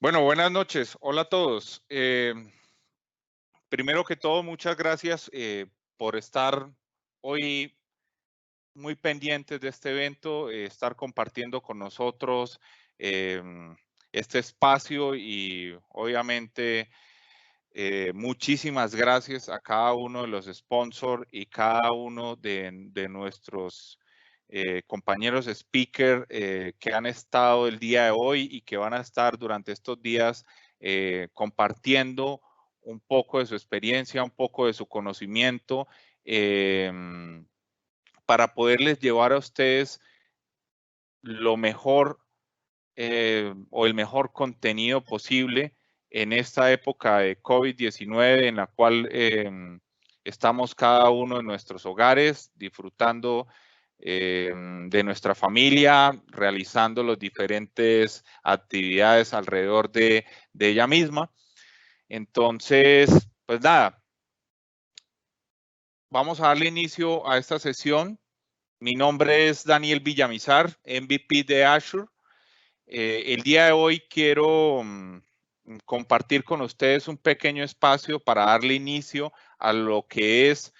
Bueno, buenas noches. Hola a todos. Primero que todo, muchas gracias por estar hoy muy pendientes de este evento, estar compartiendo con nosotros este espacio y obviamente muchísimas gracias a cada uno de los sponsors y cada uno de nuestros compañeros speaker que han estado el día de hoy y que van a estar durante estos días compartiendo un poco de su experiencia, un poco de su conocimiento eh, para poderles llevar a ustedes lo mejor o el mejor contenido posible en esta época de COVID-19 en la cual estamos cada uno en nuestros hogares disfrutando de nuestra familia, realizando las diferentes actividades alrededor de ella misma. Entonces, pues nada, vamos a darle inicio a esta sesión. Mi nombre es Daniel Villamizar, MVP de Azure. El día de hoy quiero compartir con ustedes un pequeño espacio para darle inicio a lo que es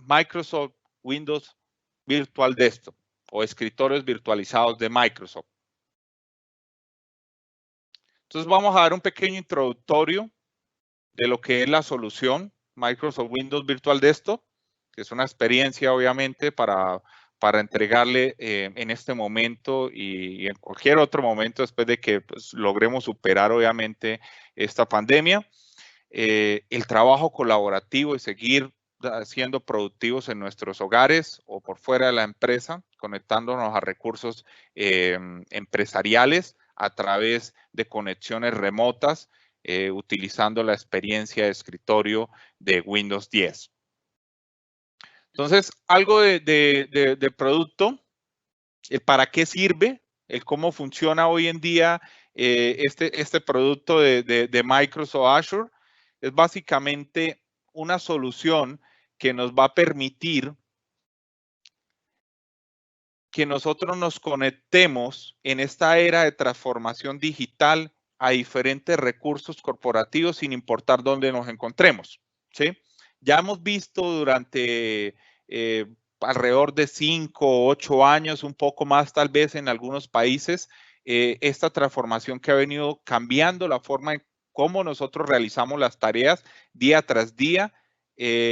Microsoft Windows Virtual Desktop o escritorios virtualizados de Microsoft. Entonces vamos a dar un pequeño introductorio de lo que es la solución Microsoft Windows Virtual Desktop, que es una experiencia obviamente para entregarle en este momento y en cualquier otro momento después de que pues, logremos superar obviamente esta pandemia. El trabajo colaborativo y seguir siendo productivos en nuestros hogares o por fuera de la empresa, conectándonos a recursos empresariales a través de conexiones remotas, utilizando la experiencia de escritorio de Windows 10. Entonces, algo de producto, el para qué sirve, el cómo funciona hoy en día este producto de Microsoft Azure, es básicamente una solución que nos va a permitir que nosotros nos conectemos en esta era de transformación digital a diferentes recursos corporativos sin importar dónde nos encontremos, ¿sí? Ya hemos visto durante alrededor de 5 o 8 años, un poco más tal vez en algunos países, esta transformación que ha venido cambiando la forma en cómo nosotros realizamos las tareas día tras día,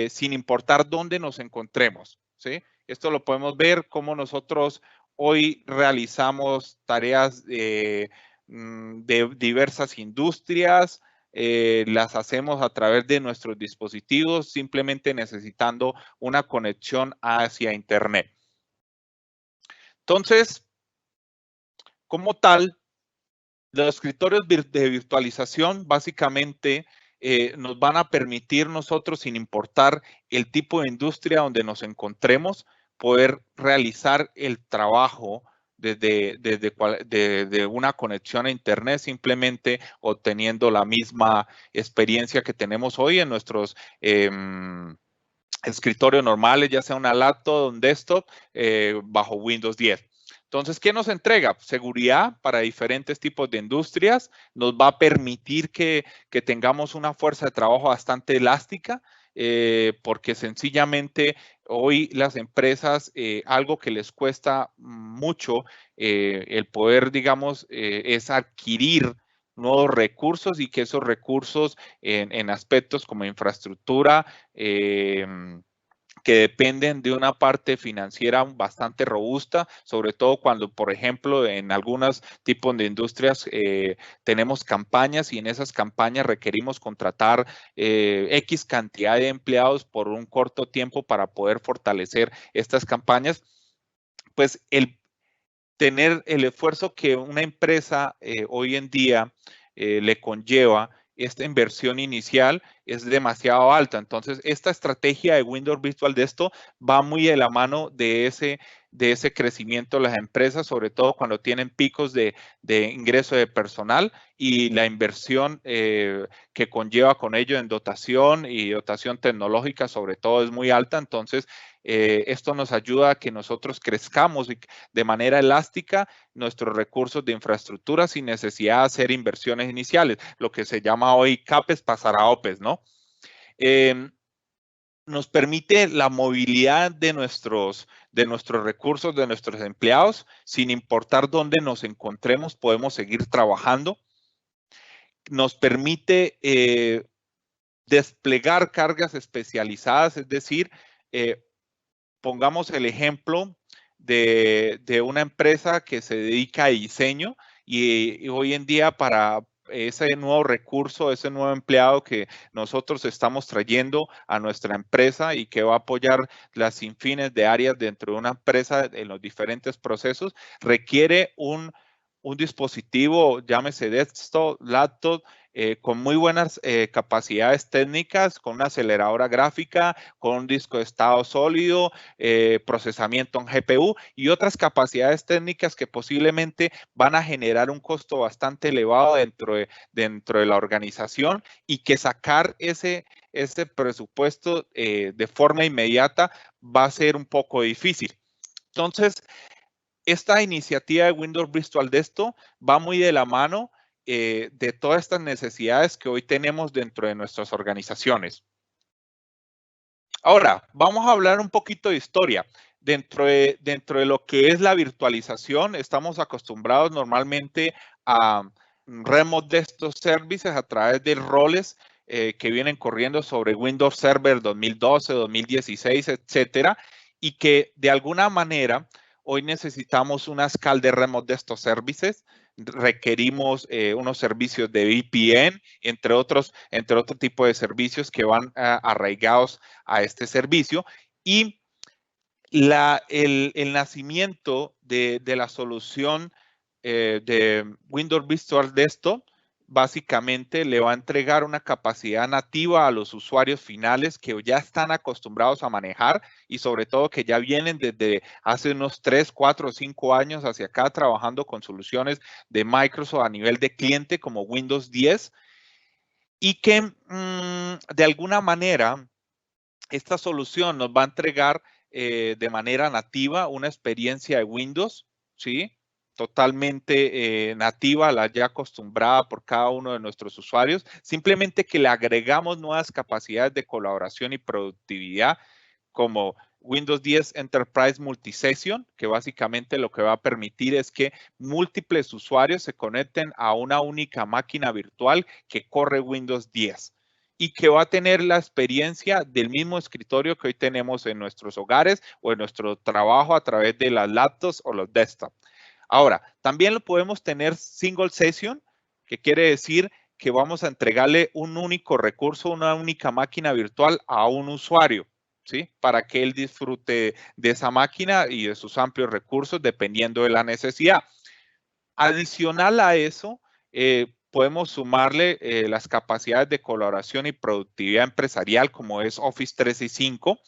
sin importar dónde nos encontremos, ¿sí? Esto lo podemos ver cómo nosotros hoy realizamos tareas de diversas industrias, las hacemos a través de nuestros dispositivos, simplemente necesitando una conexión hacia Internet. Entonces, como tal, los escritorios de virtualización básicamente nos van a permitir nosotros, sin importar el tipo de industria donde nos encontremos, poder realizar el trabajo desde una conexión a Internet, simplemente obteniendo la misma experiencia que tenemos hoy en nuestros escritorios normales, ya sea una laptop o un desktop bajo Windows 10. Entonces, ¿qué nos entrega? Seguridad para diferentes tipos de industrias, nos va a permitir que tengamos una fuerza de trabajo bastante elástica, porque sencillamente hoy las empresas, algo que les cuesta mucho el poder, digamos, es adquirir nuevos recursos y que esos recursos en aspectos como infraestructura, que dependen de una parte financiera bastante robusta, sobre todo cuando, por ejemplo, en algunos tipos de industrias tenemos campañas y en esas campañas requerimos contratar X cantidad de empleados por un corto tiempo para poder fortalecer estas campañas. Pues el tener el esfuerzo que una empresa hoy en día le conlleva esta inversión inicial es demasiado alta. Entonces, esta estrategia de Windows Virtual Desktop va muy de la mano de ese crecimiento de las empresas, sobre todo cuando tienen picos de ingreso de personal y la inversión que conlleva con ello en dotación y dotación tecnológica, sobre todo, es muy alta. Entonces, Esto nos ayuda a que nosotros crezcamos de manera elástica nuestros recursos de infraestructura sin necesidad de hacer inversiones iniciales. Lo que se llama hoy CAPEX pasar a OPEX, ¿no? Nos permite la movilidad de nuestros recursos, de nuestros empleados, sin importar dónde nos encontremos, podemos seguir trabajando. Nos permite desplegar cargas especializadas, es decir, pongamos el ejemplo de una empresa que se dedica a diseño y hoy en día para ese nuevo recurso, ese nuevo empleado que nosotros estamos trayendo a nuestra empresa y que va a apoyar las infines de áreas dentro de una empresa en los diferentes procesos, requiere un dispositivo, llámese desktop, laptop, con muy buenas capacidades técnicas, con una aceleradora gráfica, con un disco de estado sólido, procesamiento en GPU y otras capacidades técnicas que posiblemente van a generar un costo bastante elevado dentro de la organización y que sacar ese presupuesto de forma inmediata va a ser un poco difícil. Entonces, esta iniciativa de Windows Virtual Desktop va muy de la mano de todas estas necesidades que hoy tenemos dentro de nuestras organizaciones. Ahora, vamos a hablar un poquito de historia. Dentro de lo que es la virtualización, estamos acostumbrados normalmente a Remote Desktop Services a través de roles que vienen corriendo sobre Windows Server 2012, 2016, etcétera, y que de alguna manera hoy necesitamos una escala de Remote Desktop Services, requerimos unos servicios de VPN, entre otro tipo de servicios que van arraigados a este servicio. Y el nacimiento de la solución de Windows Virtual Desktop básicamente le va a entregar una capacidad nativa a los usuarios finales que ya están acostumbrados a manejar y sobre todo que ya vienen desde hace unos 3, 4 o 5 años hacia acá trabajando con soluciones de Microsoft a nivel de cliente como Windows 10 y que de alguna manera esta solución nos va a entregar de manera nativa una experiencia de Windows, ¿sí? Totalmente nativa, la ya acostumbrada por cada uno de nuestros usuarios. Simplemente que le agregamos nuevas capacidades de colaboración y productividad como Windows 10 Enterprise Multisession, que básicamente lo que va a permitir es que múltiples usuarios se conecten a una única máquina virtual que corre Windows 10 y que va a tener la experiencia del mismo escritorio que hoy tenemos en nuestros hogares o en nuestro trabajo a través de las laptops o los desktops. Ahora, también lo podemos tener single session, que quiere decir que vamos a entregarle un único recurso, una única máquina virtual a un usuario, ¿sí? Para que él disfrute de esa máquina y de sus amplios recursos dependiendo de la necesidad. Adicional a eso, podemos sumarle las capacidades de colaboración y productividad empresarial como es Office 365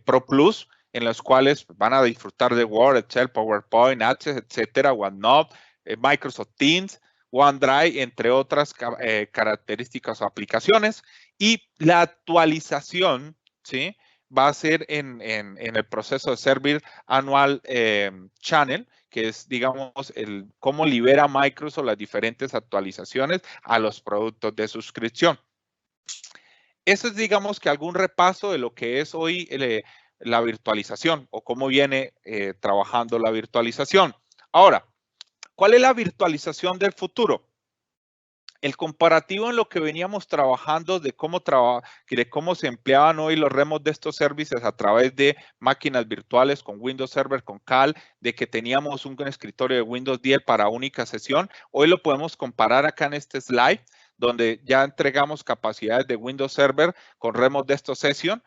Pro Plus, en los cuales van a disfrutar de Word, Excel, PowerPoint, Access, etcétera, OneNote, Microsoft Teams, OneDrive, entre otras características o aplicaciones. Y la actualización, ¿sí? Va a ser en el proceso de Service Annual Channel, que es, digamos, cómo libera Microsoft las diferentes actualizaciones a los productos de suscripción. Eso es, digamos, que algún repaso de lo que es hoy la virtualización o cómo viene trabajando la virtualización. Ahora, ¿cuál es la virtualización del futuro? El comparativo en lo que veníamos trabajando de cómo se empleaban hoy los remote de estos servicios a través de máquinas virtuales con Windows Server, con CAL, de que teníamos un escritorio de Windows 10 para única sesión. Hoy lo podemos comparar acá en este slide, donde ya entregamos capacidades de Windows Server con remote desktop session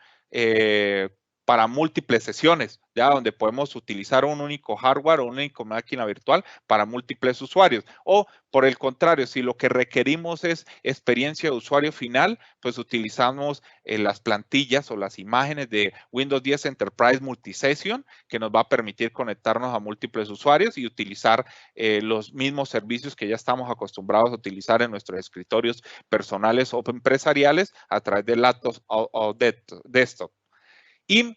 para múltiples sesiones, ya donde podemos utilizar un único hardware o una única máquina virtual para múltiples usuarios. O por el contrario, si lo que requerimos es experiencia de usuario final, pues utilizamos las plantillas o las imágenes de Windows 10 Enterprise Multisession, que nos va a permitir conectarnos a múltiples usuarios y utilizar los mismos servicios que ya estamos acostumbrados a utilizar en nuestros escritorios personales o empresariales a través de laptops o desktop. Y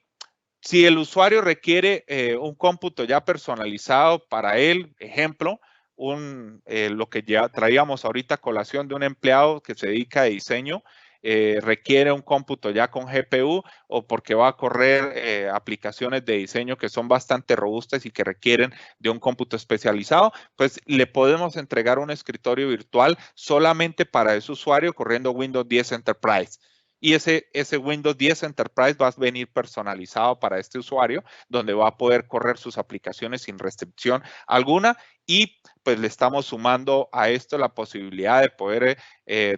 Si el usuario requiere un cómputo ya personalizado para él, ejemplo, lo que ya traíamos ahorita a colación de un empleado que se dedica a diseño, requiere un cómputo ya con GPU o porque va a correr aplicaciones de diseño que son bastante robustas y que requieren de un cómputo especializado, pues le podemos entregar un escritorio virtual solamente para ese usuario corriendo Windows 10 Enterprise. Y ese Windows 10 Enterprise va a venir personalizado para este usuario, donde va a poder correr sus aplicaciones sin restricción alguna. Y pues le estamos sumando a esto la posibilidad de poder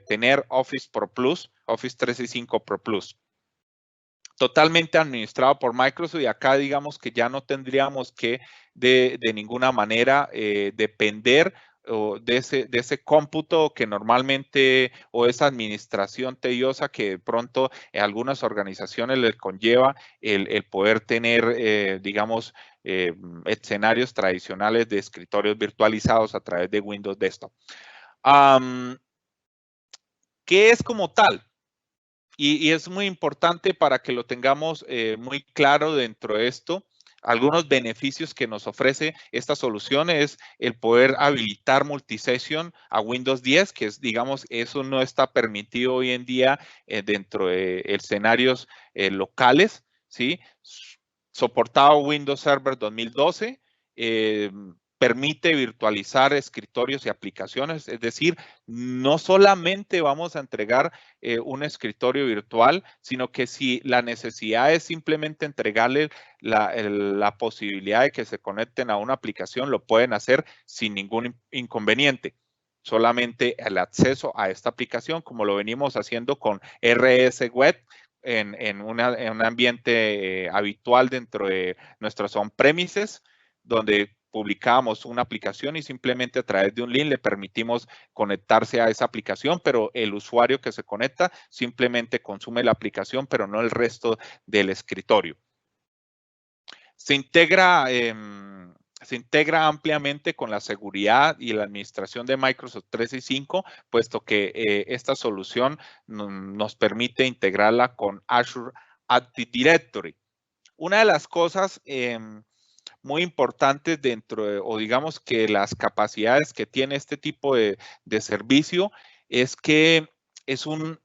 tener Office Pro Plus, Office 365 Pro Plus. Totalmente administrado por Microsoft, y acá digamos que ya no tendríamos que de ninguna manera depender de ese cómputo que normalmente, o esa administración tediosa que de pronto en algunas organizaciones les conlleva el poder tener, digamos, escenarios tradicionales de escritorios virtualizados a través de Windows Desktop. ¿Qué es como tal? Y es muy importante para que lo tengamos muy claro dentro de esto. Algunos beneficios que nos ofrece esta solución es el poder habilitar multisession a Windows 10, que es, digamos, eso no está permitido hoy en día dentro de escenarios locales, ¿sí? Soportado Windows Server 2012, permite virtualizar escritorios y aplicaciones, es decir, no solamente vamos a entregar un escritorio virtual, sino que si la necesidad es simplemente entregarle la posibilidad de que se conecten a una aplicación, lo pueden hacer sin ningún inconveniente. Solamente el acceso a esta aplicación, como lo venimos haciendo con RS Web, en un ambiente habitual dentro de nuestros on-premises, donde publicamos una aplicación y simplemente a través de un link le permitimos conectarse a esa aplicación, pero el usuario que se conecta simplemente consume la aplicación, pero no el resto del escritorio. Se integra ampliamente con la seguridad y la administración de Microsoft 365, puesto que esta solución nos permite integrarla con Azure Active Directory. Una de las cosas muy importantes dentro de, o digamos que las capacidades que tiene este tipo de servicio, es que es un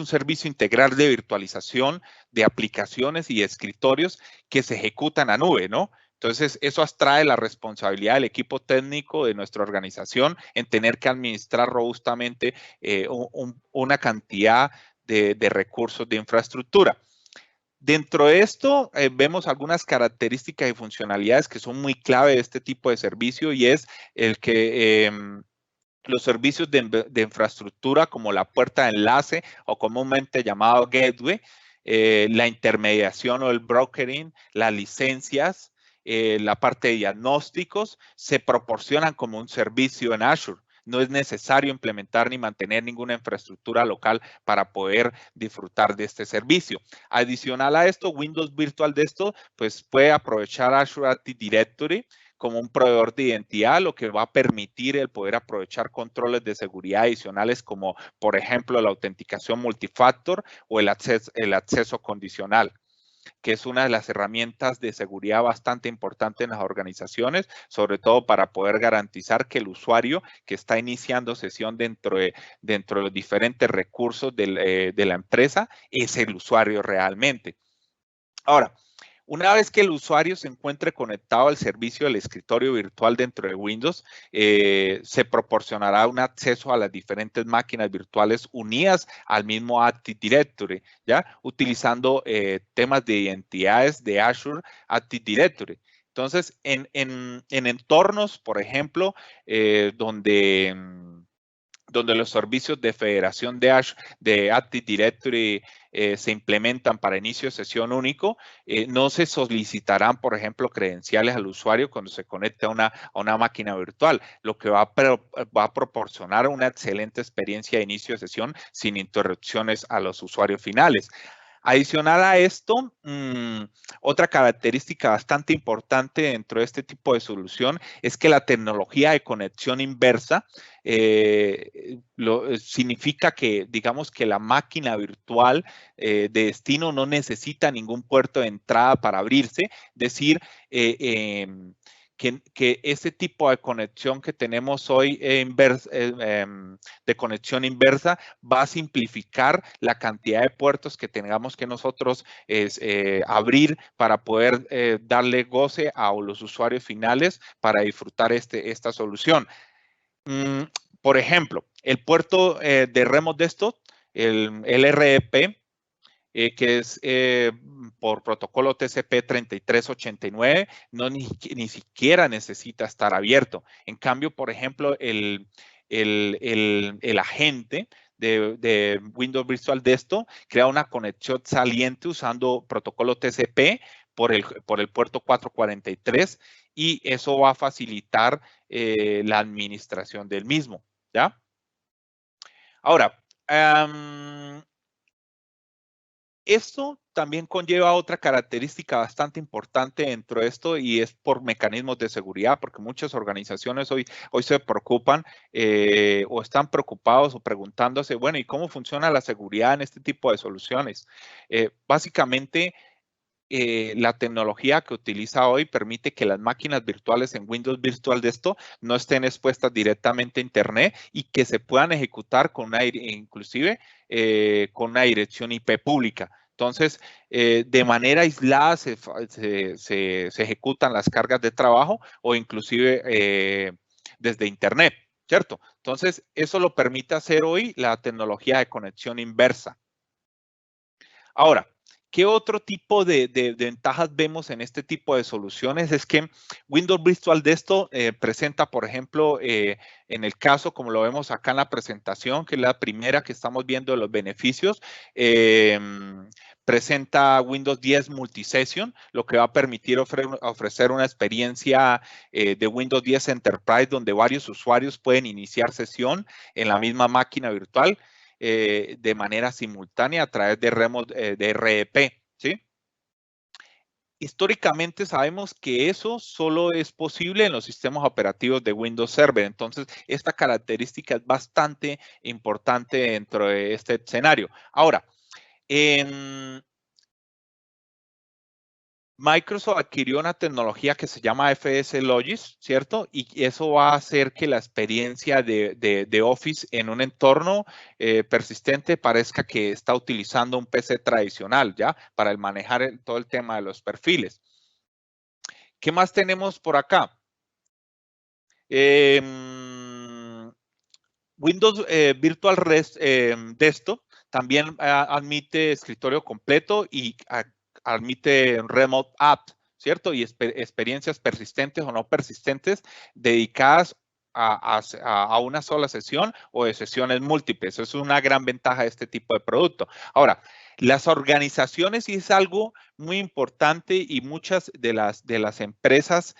servicio integral de virtualización de aplicaciones y escritorios que se ejecutan a nube, ¿no? Entonces, eso abstrae la responsabilidad del equipo técnico de nuestra organización en tener que administrar robustamente una cantidad de recursos de infraestructura. Dentro de esto vemos algunas características y funcionalidades que son muy clave de este tipo de servicio, y es el que los servicios de infraestructura como la puerta de enlace o comúnmente llamado gateway, la intermediación o el brokering, las licencias, la parte de diagnósticos, se proporcionan como un servicio en Azure. No es necesario implementar ni mantener ninguna infraestructura local para poder disfrutar de este servicio. Adicional a esto, Windows Virtual Desktop pues puede aprovechar Azure Active Directory como un proveedor de identidad, lo que va a permitir el poder aprovechar controles de seguridad adicionales como, por ejemplo, la autenticación multifactor o el acceso condicional, que es una de las herramientas de seguridad bastante importante en las organizaciones, sobre todo para poder garantizar que el usuario que está iniciando sesión dentro de los diferentes recursos de la empresa es el usuario realmente. Ahora, una vez que el usuario se encuentre conectado al servicio del escritorio virtual dentro de Windows, se proporcionará un acceso a las diferentes máquinas virtuales unidas al mismo Active Directory, ¿ya? Utilizando temas de identidades de Azure Active Directory. Entonces, en entornos, por ejemplo, donde los servicios de federación de Azure, de Active Directory se implementan para inicio de sesión único, no se solicitarán, por ejemplo, credenciales al usuario cuando se conecte a una máquina virtual, lo que va a proporcionar una excelente experiencia de inicio de sesión sin interrupciones a los usuarios finales. Adicional a esto, otra característica bastante importante dentro de este tipo de solución es que la tecnología de conexión inversa significa que, digamos, que la máquina virtual de destino no necesita ningún puerto de entrada para abrirse, es decir, que ese tipo de conexión que tenemos hoy de conexión inversa va a simplificar la cantidad de puertos que tengamos que nosotros abrir para poder darle goce a los usuarios finales para disfrutar esta solución. Por ejemplo, el puerto de Remote Desktop, el REP, que es por protocolo TCP 3389, ni siquiera necesita estar abierto. En cambio, por ejemplo, el agente de Windows Virtual Desktop crea una conexión saliente usando protocolo TCP por el puerto 443 y eso va a facilitar la administración del mismo, ¿ya? Ahora, esto también conlleva otra característica bastante importante dentro de esto y es por mecanismos de seguridad, porque muchas organizaciones hoy se preocupan o están preocupados o preguntándose, bueno, ¿y cómo funciona la seguridad en este tipo de soluciones? Básicamente, la tecnología que utiliza hoy permite que las máquinas virtuales en Windows Virtual Desktop no estén expuestas directamente a Internet y que se puedan ejecutar inclusive con una dirección IP pública. Entonces, de manera aislada se ejecutan las cargas de trabajo o inclusive desde Internet, ¿cierto? Entonces, eso lo permite hacer hoy la tecnología de conexión inversa. Ahora, ¿qué otro tipo de ventajas vemos en este tipo de soluciones? Es que Windows Virtual Desktop presenta, por ejemplo, en el caso, como lo vemos acá en la presentación, que es la primera que estamos viendo de los beneficios, presenta Windows 10 Multisession, lo que va a permitir ofrecer una experiencia de Windows 10 Enterprise donde varios usuarios pueden iniciar sesión en la misma máquina virtual de manera simultánea a través de REP, ¿sí? Históricamente sabemos que eso solo es posible en los sistemas operativos de Windows Server. Entonces, esta característica es bastante importante dentro de este escenario. Ahora, Microsoft adquirió una tecnología que se llama FSLogix, ¿cierto? Y eso va a hacer que la experiencia de Office en un entorno persistente parezca que está utilizando un PC tradicional, ¿ya? Para manejar todo el tema de los perfiles. ¿Qué más tenemos por acá? Windows Virtual Desktop también admite escritorio completo y admite Remote App, ¿cierto? Y experiencias persistentes o no persistentes dedicadas a una sola sesión o de sesiones múltiples. Eso es una gran ventaja de este tipo de producto. Ahora, las organizaciones, y es algo muy importante y muchas de las empresas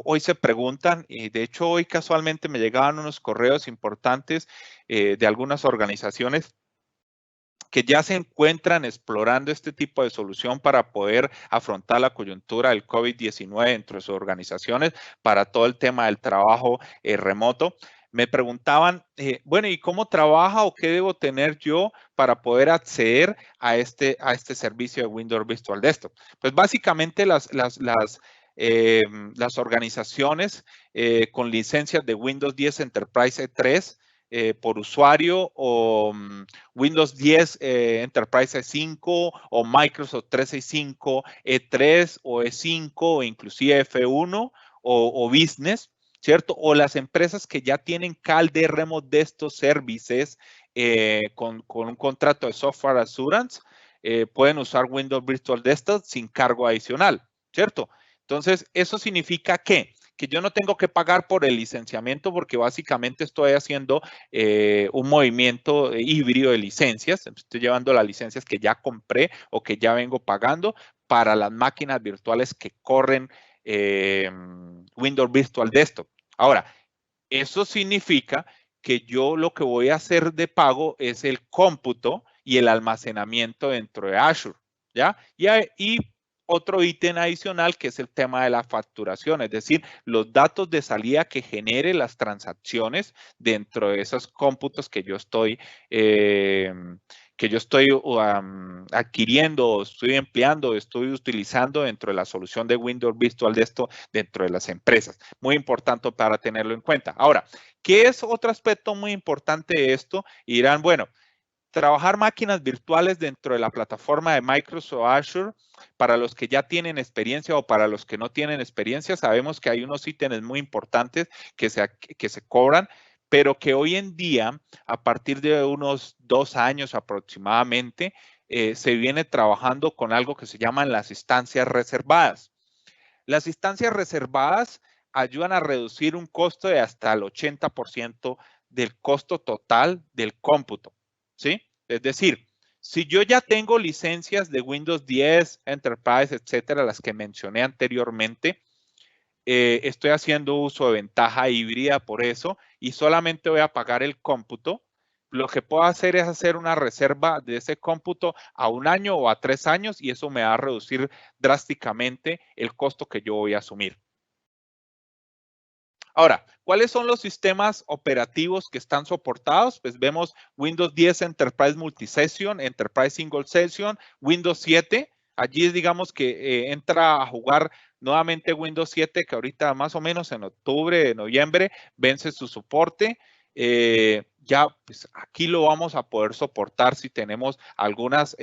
hoy se preguntan, y de hecho hoy casualmente me llegaban unos correos importantes de algunas organizaciones que ya se encuentran explorando este tipo de solución para poder afrontar la coyuntura del COVID-19 dentro de sus organizaciones para todo el tema del trabajo remoto. Me preguntaban, bueno, ¿y cómo trabaja o qué debo tener yo para poder acceder a este servicio de Windows Virtual Desktop? Pues básicamente las organizaciones con licencias de Windows 10 Enterprise E3 por usuario o Windows 10 Enterprise E5 o Microsoft 365 E3 o E5 o inclusive F1 o Business, ¿cierto? O las empresas que ya tienen CALDE Remote Desktop Services con un contrato de Software Assurance, pueden usar Windows Virtual Desktop sin cargo adicional, ¿cierto? Entonces, eso significa que yo no tengo que pagar por el licenciamiento porque básicamente estoy haciendo un movimiento híbrido de licencias. Estoy llevando las licencias que ya compré o que ya vengo pagando para las máquinas virtuales que corren Windows Virtual Desktop. Ahora, eso significa que yo lo que voy a hacer de pago es el cómputo y el almacenamiento dentro de Azure, ¿ya? Y otro ítem adicional que es el tema de la facturación, es decir, los datos de salida que genere las transacciones dentro de esos cómputos que yo estoy adquiriendo, estoy empleando, estoy utilizando dentro de la solución de Windows Visual Desktop dentro de las empresas. Muy importante para tenerlo en cuenta. Ahora, ¿qué es otro aspecto muy importante de esto? Y dirán, bueno, trabajar máquinas virtuales dentro de la plataforma de Microsoft Azure, para los que ya tienen experiencia o para los que no tienen experiencia, sabemos que hay unos ítems muy importantes que se cobran, pero que hoy en día, a partir de unos 2 años aproximadamente, se viene trabajando con algo que se llaman las instancias reservadas. Las instancias reservadas ayudan a reducir un costo de hasta el 80% del costo total del cómputo, ¿sí? Es decir, si yo ya tengo licencias de Windows 10, Enterprise, etcétera, las que mencioné anteriormente, estoy haciendo uso de ventaja híbrida por eso y solamente voy a pagar el cómputo. Lo que puedo hacer es hacer una reserva de ese cómputo a 1 año o a 3 años y eso me va a reducir drásticamente el costo que yo voy a asumir. Ahora, ¿cuáles son los sistemas operativos que están soportados? Pues vemos Windows 10 Enterprise Multisession, Enterprise Single Session, Windows 7. Allí digamos que entra a jugar nuevamente Windows 7, que ahorita más o menos en octubre, noviembre, vence su soporte. Ya pues aquí lo vamos a poder soportar si tenemos algunas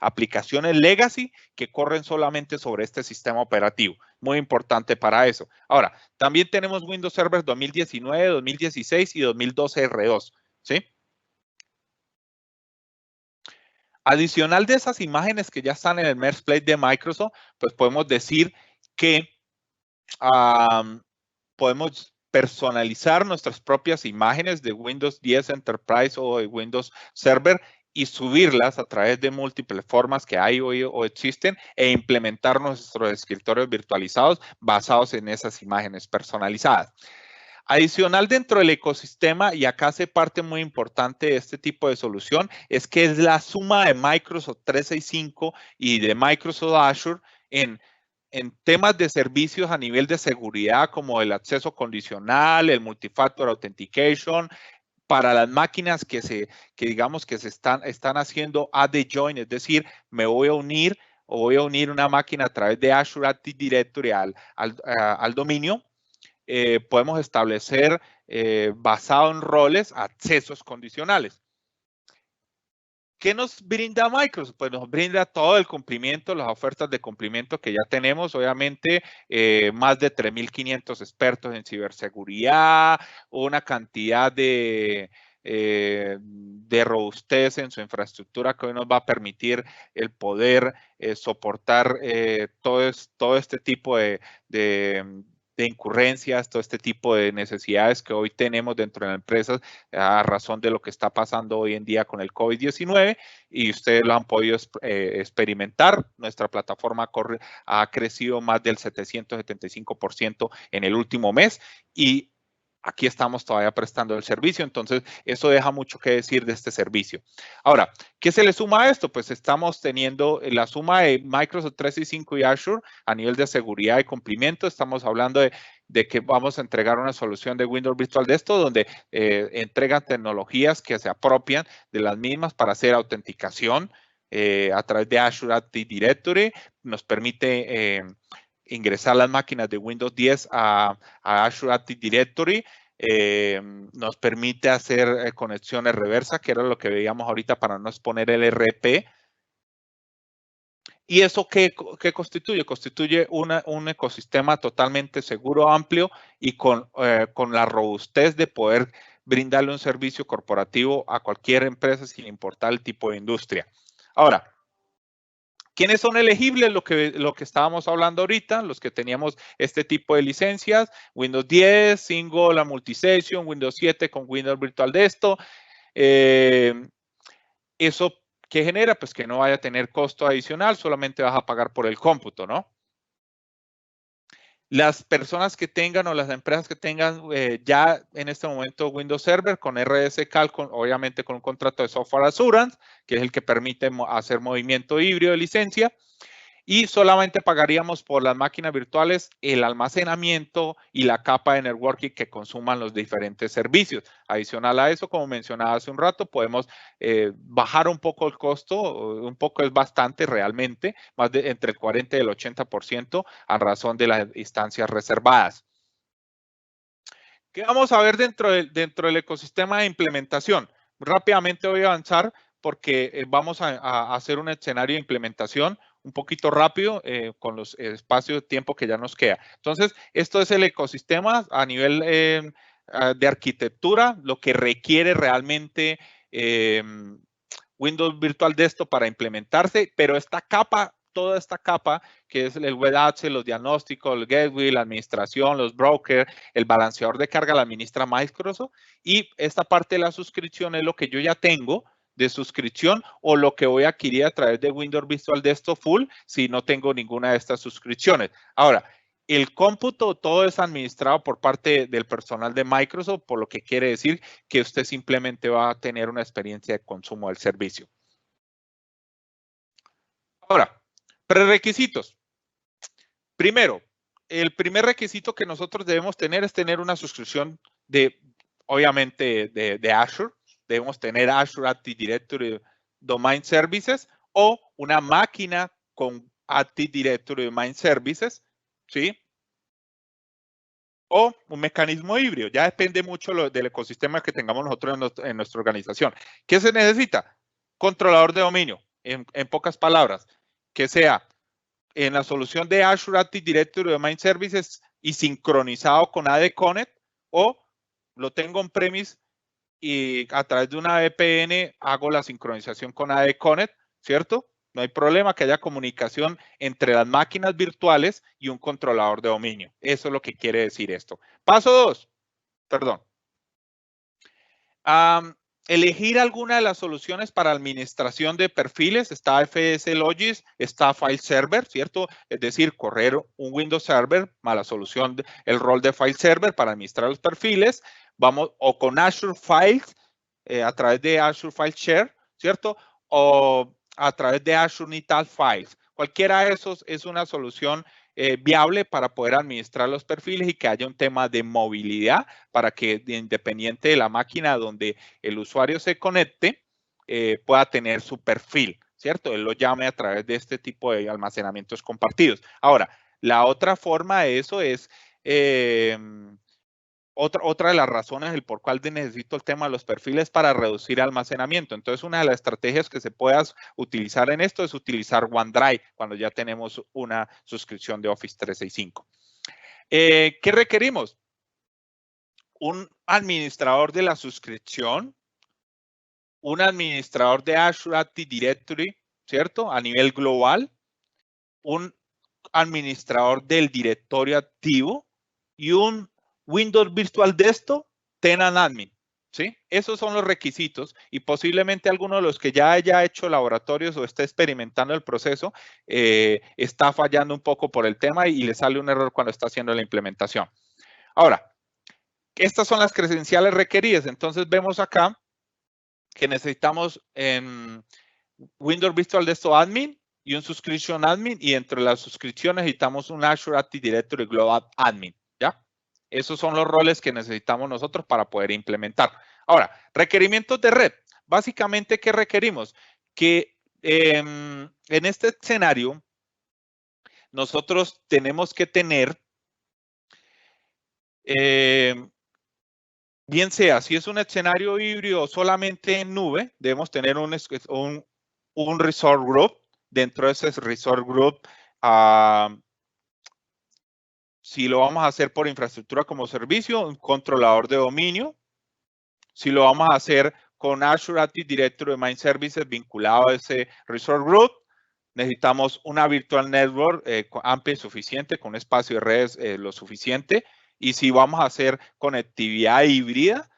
aplicaciones legacy que corren solamente sobre este sistema operativo. Muy importante para eso. Ahora, también tenemos Windows Server 2019, 2016 y 2012 R2, ¿sí? Adicional de esas imágenes que ya están en el Merge Plate de Microsoft, pues podemos decir que podemos personalizar nuestras propias imágenes de Windows 10 Enterprise o de Windows Server y subirlas a través de múltiples formas que hay hoy o existen e implementar nuestros escritorios virtualizados basados en esas imágenes personalizadas. Adicional dentro del ecosistema, y acá hace parte muy importante de este tipo de solución, es que es la suma de Microsoft 365 y de Microsoft Azure en temas de servicios a nivel de seguridad, como el acceso condicional, el multifactor authentication, para las máquinas que digamos que se están haciendo add the join, es decir, me voy a unir o voy a unir una máquina a través de Azure Active Directory al dominio. Podemos establecer, basado en roles, accesos condicionales. ¿Qué nos brinda Microsoft? Pues nos brinda todo el cumplimiento, las ofertas de cumplimiento que ya tenemos, obviamente, más de 3.500 expertos en ciberseguridad, una cantidad de robustez en su infraestructura que hoy nos va a permitir el poder soportar todo este tipo de incurrencias, todo este tipo de necesidades que hoy tenemos dentro de las empresas a razón de lo que está pasando hoy en día con el COVID-19 y ustedes lo han podido experimentar. Nuestra plataforma ha crecido más del 775% en el último mes y aquí estamos todavía prestando el servicio, entonces eso deja mucho que decir de este servicio. Ahora, ¿qué se le suma a esto? Pues estamos teniendo la suma de Microsoft 365 y Azure a nivel de seguridad y cumplimiento. Estamos hablando de que vamos a entregar una solución de Windows Visual Desktop donde entregan tecnologías que se apropian de las mismas para hacer autenticación a través de Azure Active Directory. Nos permite ingresar las máquinas de Windows 10 a Azure Active Directory. Nos permite hacer conexiones reversas, que era lo que veíamos ahorita para no exponer el RP. ¿Y eso qué constituye? Constituye un ecosistema totalmente seguro, amplio y con la robustez de poder brindarle un servicio corporativo a cualquier empresa sin importar el tipo de industria. Ahora, ¿quiénes son elegibles? Lo que estábamos hablando ahorita, los que teníamos este tipo de licencias, Windows 10, Single, la Multisession, Windows 7 con Windows Virtual Desktop. Eso, ¿qué genera? Pues que no vaya a tener costo adicional, solamente vas a pagar por el cómputo, ¿no? Las personas que tengan o las empresas que tengan ya en este momento Windows Server con RSCAL, obviamente con un contrato de Software Assurance, que es el que permite hacer movimiento híbrido de licencia, y solamente pagaríamos por las máquinas virtuales el almacenamiento y la capa de networking que consuman los diferentes servicios. Adicional a eso, como mencionaba hace un rato, podemos bajar un poco el costo, un poco es bastante realmente, más de entre el 40 y el 80% a razón de las instancias reservadas. ¿Qué vamos a ver dentro del ecosistema de implementación? Rápidamente voy a avanzar porque vamos a hacer un escenario de implementación un poquito rápido con los espacios de tiempo que ya nos queda. Entonces, esto es el ecosistema a nivel de arquitectura, lo que requiere realmente Windows Virtual Desktop para implementarse, pero esta capa, toda esta capa, que es el web access, los diagnósticos, el gateway, la administración, los brokers, el balanceador de carga la administra Microsoft, y esta parte de la suscripción es lo que yo ya tengo de suscripción o lo que voy a adquirir a través de Windows Visual Desktop Full si no tengo ninguna de estas suscripciones. Ahora, el cómputo todo es administrado por parte del personal de Microsoft, por lo que quiere decir que usted simplemente va a tener una experiencia de consumo del servicio. Ahora, prerequisitos. Primero, el primer requisito que nosotros debemos tener es tener una suscripción obviamente, de Azure. Debemos tener Azure Active Directory Domain Services o una máquina con Active Directory Domain Services, ¿sí? O un mecanismo híbrido. Ya depende mucho del ecosistema que tengamos nosotros en nuestra organización. ¿Qué se necesita? Controlador de dominio, en pocas palabras, que sea en la solución de Azure Active Directory Domain Services y sincronizado con AD Connect, o lo tengo on-premise y a través de una VPN hago la sincronización con AD Connect, ¿cierto? No hay problema que haya comunicación entre las máquinas virtuales y un controlador de dominio. Eso es lo que quiere decir esto. Paso 2, perdón. Elegir alguna de las soluciones para administración de perfiles. Está FS Logis, está File Server, ¿cierto? Es decir, correr un Windows Server más la solución, el rol de File Server para administrar los perfiles. Vamos, o con Azure Files, a través de Azure File Share, ¿cierto? O a través de Azure Natal Files. Cualquiera de esos es una solución viable para poder administrar los perfiles y que haya un tema de movilidad para que independiente de la máquina donde el usuario se conecte, pueda tener su perfil, ¿cierto? Él lo llame a través de este tipo de almacenamientos compartidos. Ahora, la otra forma de eso es otra de las razones el por cual necesito el tema de los perfiles para reducir almacenamiento. Entonces, una de las estrategias que se pueda utilizar en esto es utilizar OneDrive cuando ya tenemos una suscripción de Office 365. ¿Qué requerimos? Un administrador de la suscripción, un administrador de Azure Active Directory, ¿cierto? A nivel global, un administrador del directorio activo y un Windows Virtual Desktop Tenant Admin, ¿sí? Esos son los requisitos y posiblemente alguno de los que ya haya hecho laboratorios o esté experimentando el proceso está fallando un poco por el tema y le sale un error cuando está haciendo la implementación. Ahora, estas son las credenciales requeridas. Entonces vemos acá que necesitamos Windows Virtual Desktop Admin y un Subscription Admin, y entre las suscripciones necesitamos un Azure Active Directory Global Admin, ¿ya? Esos son los roles que necesitamos nosotros para poder implementar. Ahora, requerimientos de red. Básicamente, ¿qué requerimos? Que en este escenario nosotros tenemos que tener bien sea, si es un escenario híbrido solamente en nube, debemos tener un Resource Group. Dentro de ese Resource Group, si lo vamos a hacer por infraestructura como servicio, un controlador de dominio. Si lo vamos a hacer con Azure Active Directory Domain Services vinculado a ese Resource Group, necesitamos una Virtual Network amplia y suficiente, con espacio de redes lo suficiente. Y si vamos a hacer conectividad híbrida,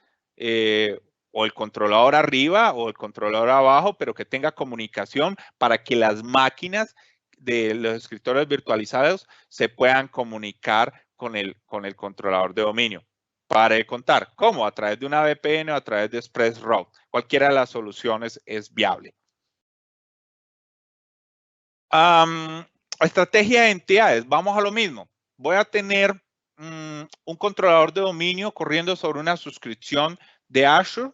o el controlador arriba o el controlador abajo, pero que tenga comunicación para que las máquinas de los escritorios virtualizados se puedan comunicar con el controlador de dominio. Para de contar, ¿cómo? A través de una VPN o a través de ExpressRoute. Cualquiera de las soluciones es viable. Estrategia de entidades, vamos a lo mismo. Voy a tener un controlador de dominio corriendo sobre una suscripción de Azure.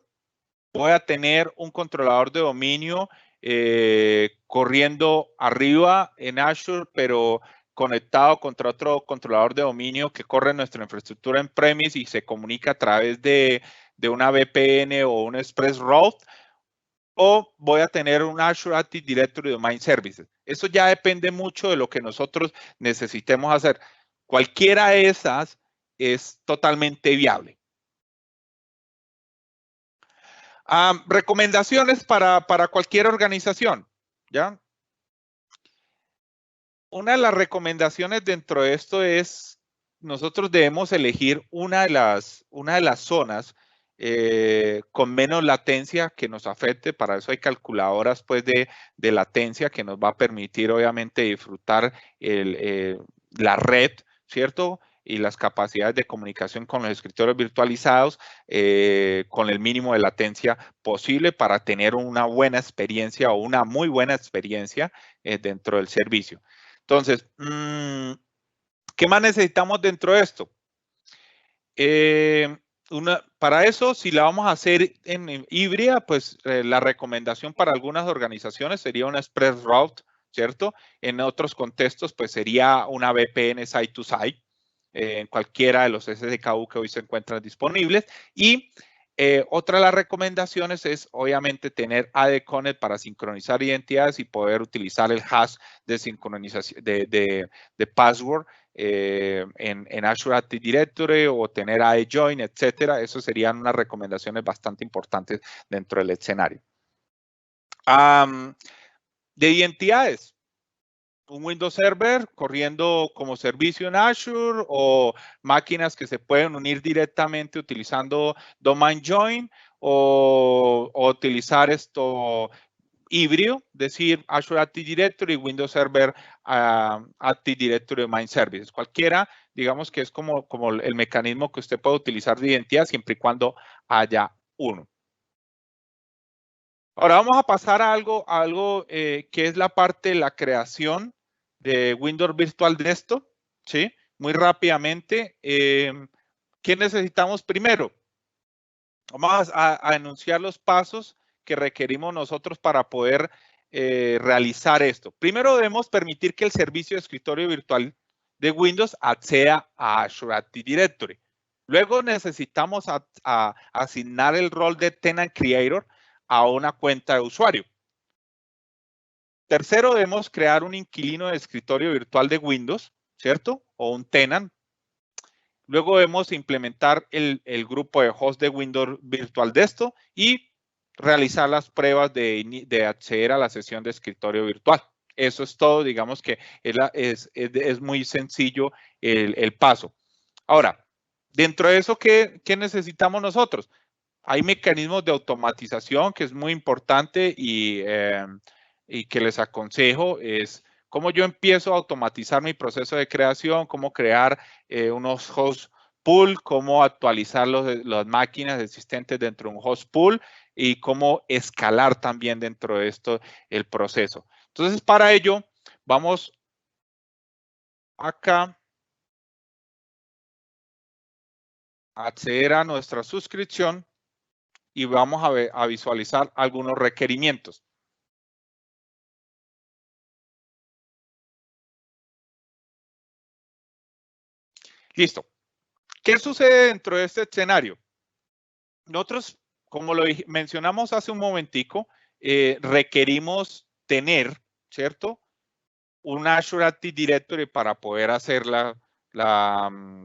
Voy a tener un controlador de dominio corriendo arriba en Azure, pero conectado contra otro controlador de dominio que corre en nuestra infraestructura en premise y se comunica a través de una VPN o un ExpressRoute. O voy a tener un Azure Active Directory Domain Services. Eso ya depende mucho de lo que nosotros necesitemos hacer. Cualquiera de esas es totalmente viable. Recomendaciones para cualquier organización, ¿ya? Una de las recomendaciones dentro de esto es, nosotros debemos elegir una de las zonas con menos latencia que nos afecte. Para eso hay calculadoras pues, de latencia que nos va a permitir obviamente disfrutar la red, ¿cierto? Y las capacidades de comunicación con los escritorios virtualizados con el mínimo de latencia posible para tener una buena experiencia o una muy buena experiencia dentro del servicio. Entonces, ¿qué más necesitamos dentro de esto? Para eso, si la vamos a hacer en híbrida, pues la recomendación para algunas organizaciones sería una ExpressRoute, ¿cierto? En otros contextos, pues sería una VPN site-to-site, en cualquiera de los SDKU que hoy se encuentran disponibles. Y otra de las recomendaciones es, obviamente, tener AD Connect para sincronizar identidades y poder utilizar el hash de sincronización de password en Azure Active Directory o tener AD Join, etcétera. Eso serían unas recomendaciones bastante importantes dentro del escenario. De identidades. Un Windows Server corriendo como servicio en Azure o máquinas que se pueden unir directamente utilizando Domain Join o utilizar esto híbrido, decir Azure Active Directory y Windows Server Active Directory Domain Services. Cualquiera, digamos que es como el mecanismo que usted puede utilizar de identidad siempre y cuando haya uno. Ahora vamos a pasar a algo que es la parte de la creación de Windows Virtual Desktop, ¿sí? Muy rápidamente. ¿Qué necesitamos primero? Vamos a enunciar los pasos que requerimos nosotros para poder realizar esto. Primero debemos permitir que el servicio de escritorio virtual de Windows acceda a Azure Active Directory. Luego necesitamos asignar el rol de Tenant Creator a una cuenta de usuario. Tercero, debemos crear un inquilino de escritorio virtual de Windows, ¿cierto? O un tenant. Luego debemos implementar el grupo de host de Windows Virtual Desktop y realizar las pruebas de acceder a la sesión de escritorio virtual. Eso es todo, digamos que es muy sencillo el paso. Ahora, dentro de eso, ¿qué necesitamos nosotros? Hay mecanismos de automatización que es muy importante y que les aconsejo es cómo yo empiezo a automatizar mi proceso de creación, cómo crear unos host pool, cómo actualizar las máquinas existentes dentro de un host pool y cómo escalar también dentro de esto el proceso. Entonces, para ello, vamos acá a acceder a nuestra suscripción y vamos a visualizar algunos requerimientos. Listo. ¿Qué sucede dentro de este escenario? Nosotros, como lo mencionamos hace un momentico, requerimos tener, ¿cierto? Un Azure Active Directory para poder hacer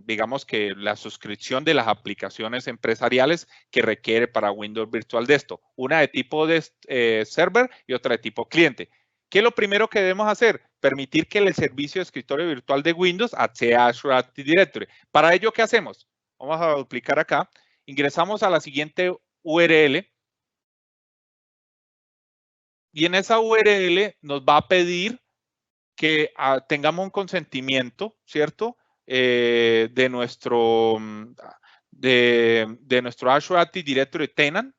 digamos que la suscripción de las aplicaciones empresariales que requiere para Windows Virtual Desktop. Una de tipo de server y otra de tipo cliente. ¿Qué es lo primero que debemos hacer? Permitir que el servicio de escritorio virtual de Windows acceda a Azure Active Directory. Para ello, ¿qué hacemos? Vamos a duplicar acá. Ingresamos a la siguiente URL. Y en esa URL nos va a pedir que tengamos un consentimiento, ¿cierto? De nuestro Azure Active Directory tenant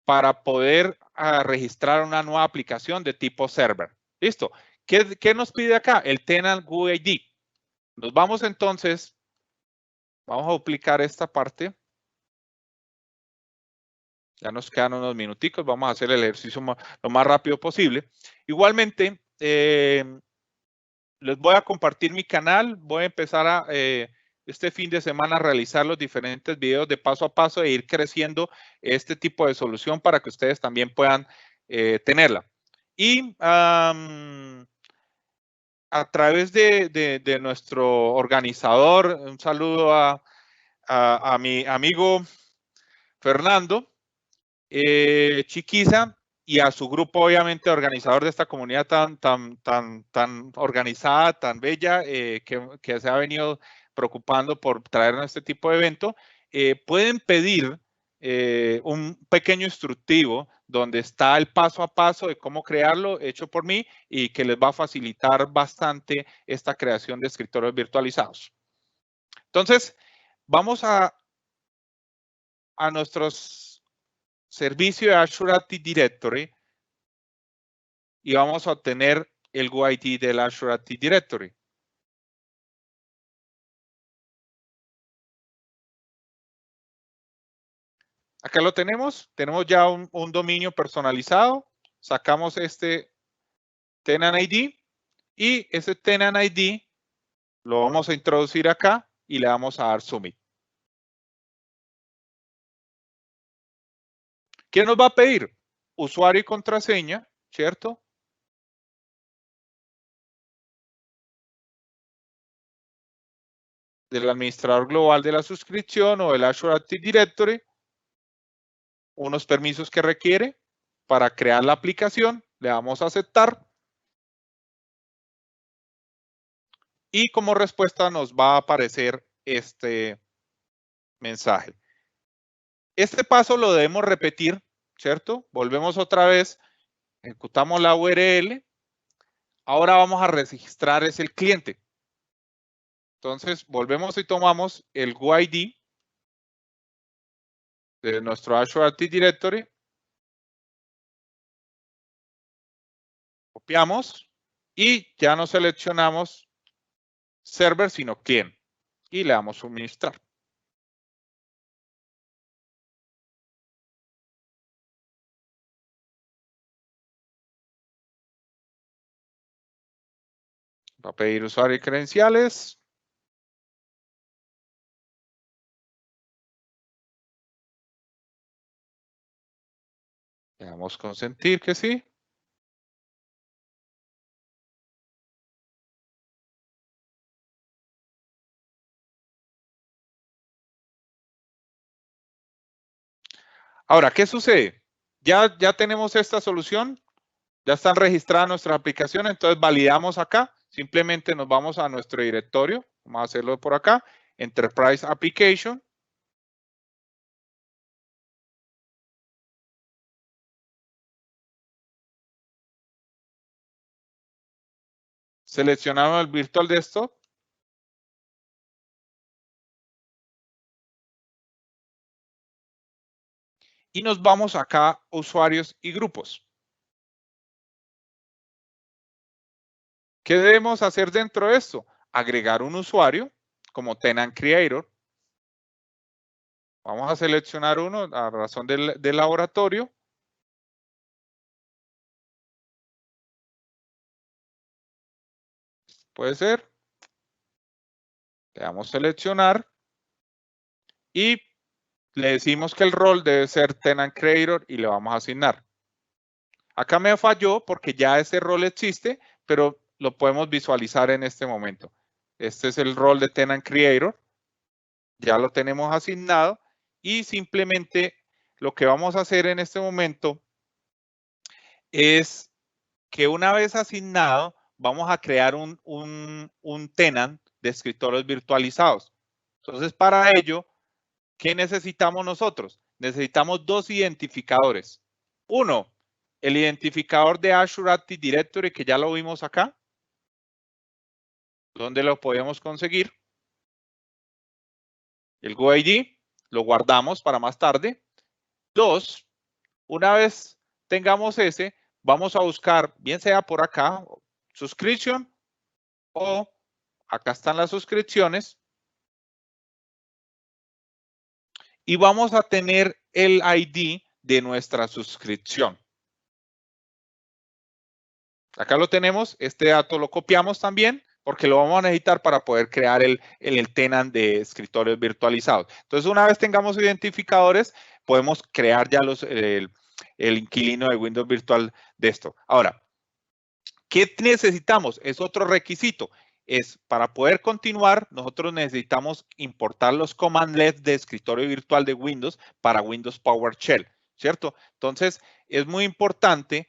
para poder registrar una nueva aplicación de tipo server. ¿Listo? ¿Qué nos pide acá? El tenant GUID. Nos vamos entonces, vamos a duplicar esta parte. Ya nos quedan unos minuticos, vamos a hacer el ejercicio lo más rápido posible. Igualmente, les voy a compartir mi canal, voy a empezar este fin de semana a realizar los diferentes videos de paso a paso e ir creciendo este tipo de solución para que ustedes también puedan tenerla. Y a través de nuestro organizador, un saludo a mi amigo Fernando Chiquiza y a su grupo, obviamente, organizador de esta comunidad tan organizada, tan bella, que se ha venido preocupando por traernos este tipo de evento. Pueden pedir un pequeño instructivo donde está el paso a paso de cómo crearlo, hecho por mí, y que les va a facilitar bastante esta creación de escritorios virtualizados. Entonces, vamos a nuestros servicio de Azure Active Directory y vamos a obtener el GUID del Azure Active Directory. Acá lo tenemos ya un dominio personalizado, sacamos este Tenant ID y ese Tenant ID lo vamos a introducir acá y le vamos a dar Submit. ¿Qué nos va a pedir? Usuario y contraseña, ¿cierto? Del administrador global de la suscripción o del Azure Active Directory, unos permisos que requiere para crear la aplicación, le damos a aceptar y como respuesta nos va a aparecer este mensaje. Este paso lo debemos repetir, ¿cierto? Volvemos otra vez, ejecutamos la URL. Ahora vamos a registrar es el cliente. Entonces, volvemos y tomamos el GUID de nuestro Azure Active Directory. Copiamos y ya no seleccionamos server, sino client. Y le damos suministrar. Va a pedir usuario y credenciales. Le damos consentir que sí. Ahora, ¿qué sucede? Ya tenemos esta solución, ya están registradas nuestras aplicaciones, entonces validamos acá, simplemente nos vamos a nuestro directorio, vamos a hacerlo por acá, Enterprise Application. Seleccionamos el Virtual Desktop. Y nos vamos acá a usuarios y grupos. ¿Qué debemos hacer dentro de esto? Agregar un usuario como Tenant Creator. Vamos a seleccionar uno a razón del laboratorio. Puede ser. Le damos seleccionar y le decimos que el rol debe ser Tenant Creator y le vamos a asignar. Acá me falló porque ya ese rol existe, pero lo podemos visualizar en este momento. Este es el rol de Tenant Creator. Ya lo tenemos asignado y simplemente lo que vamos a hacer en este momento es que una vez asignado, vamos a crear un tenant de escritorios virtualizados. Entonces, para ello, ¿qué necesitamos nosotros? Necesitamos dos identificadores. Uno, el identificador de Azure Active Directory, que ya lo vimos acá. ¿Dónde lo podemos conseguir? El GUID, lo guardamos para más tarde. 2, una vez tengamos ese, vamos a buscar, bien sea por acá, subscription, o acá están las suscripciones, y vamos a tener el ID de nuestra suscripción. Acá lo tenemos, este dato lo copiamos también, porque lo vamos a necesitar para poder crear el tenant de escritorios virtualizados. Entonces, una vez tengamos identificadores, podemos crear ya el inquilino de Windows Virtual de esto. Ahora, ¿qué necesitamos? Es otro requisito. Es para poder continuar, nosotros necesitamos importar los commandlets de escritorio virtual de Windows para Windows PowerShell, ¿cierto? Entonces, es muy importante.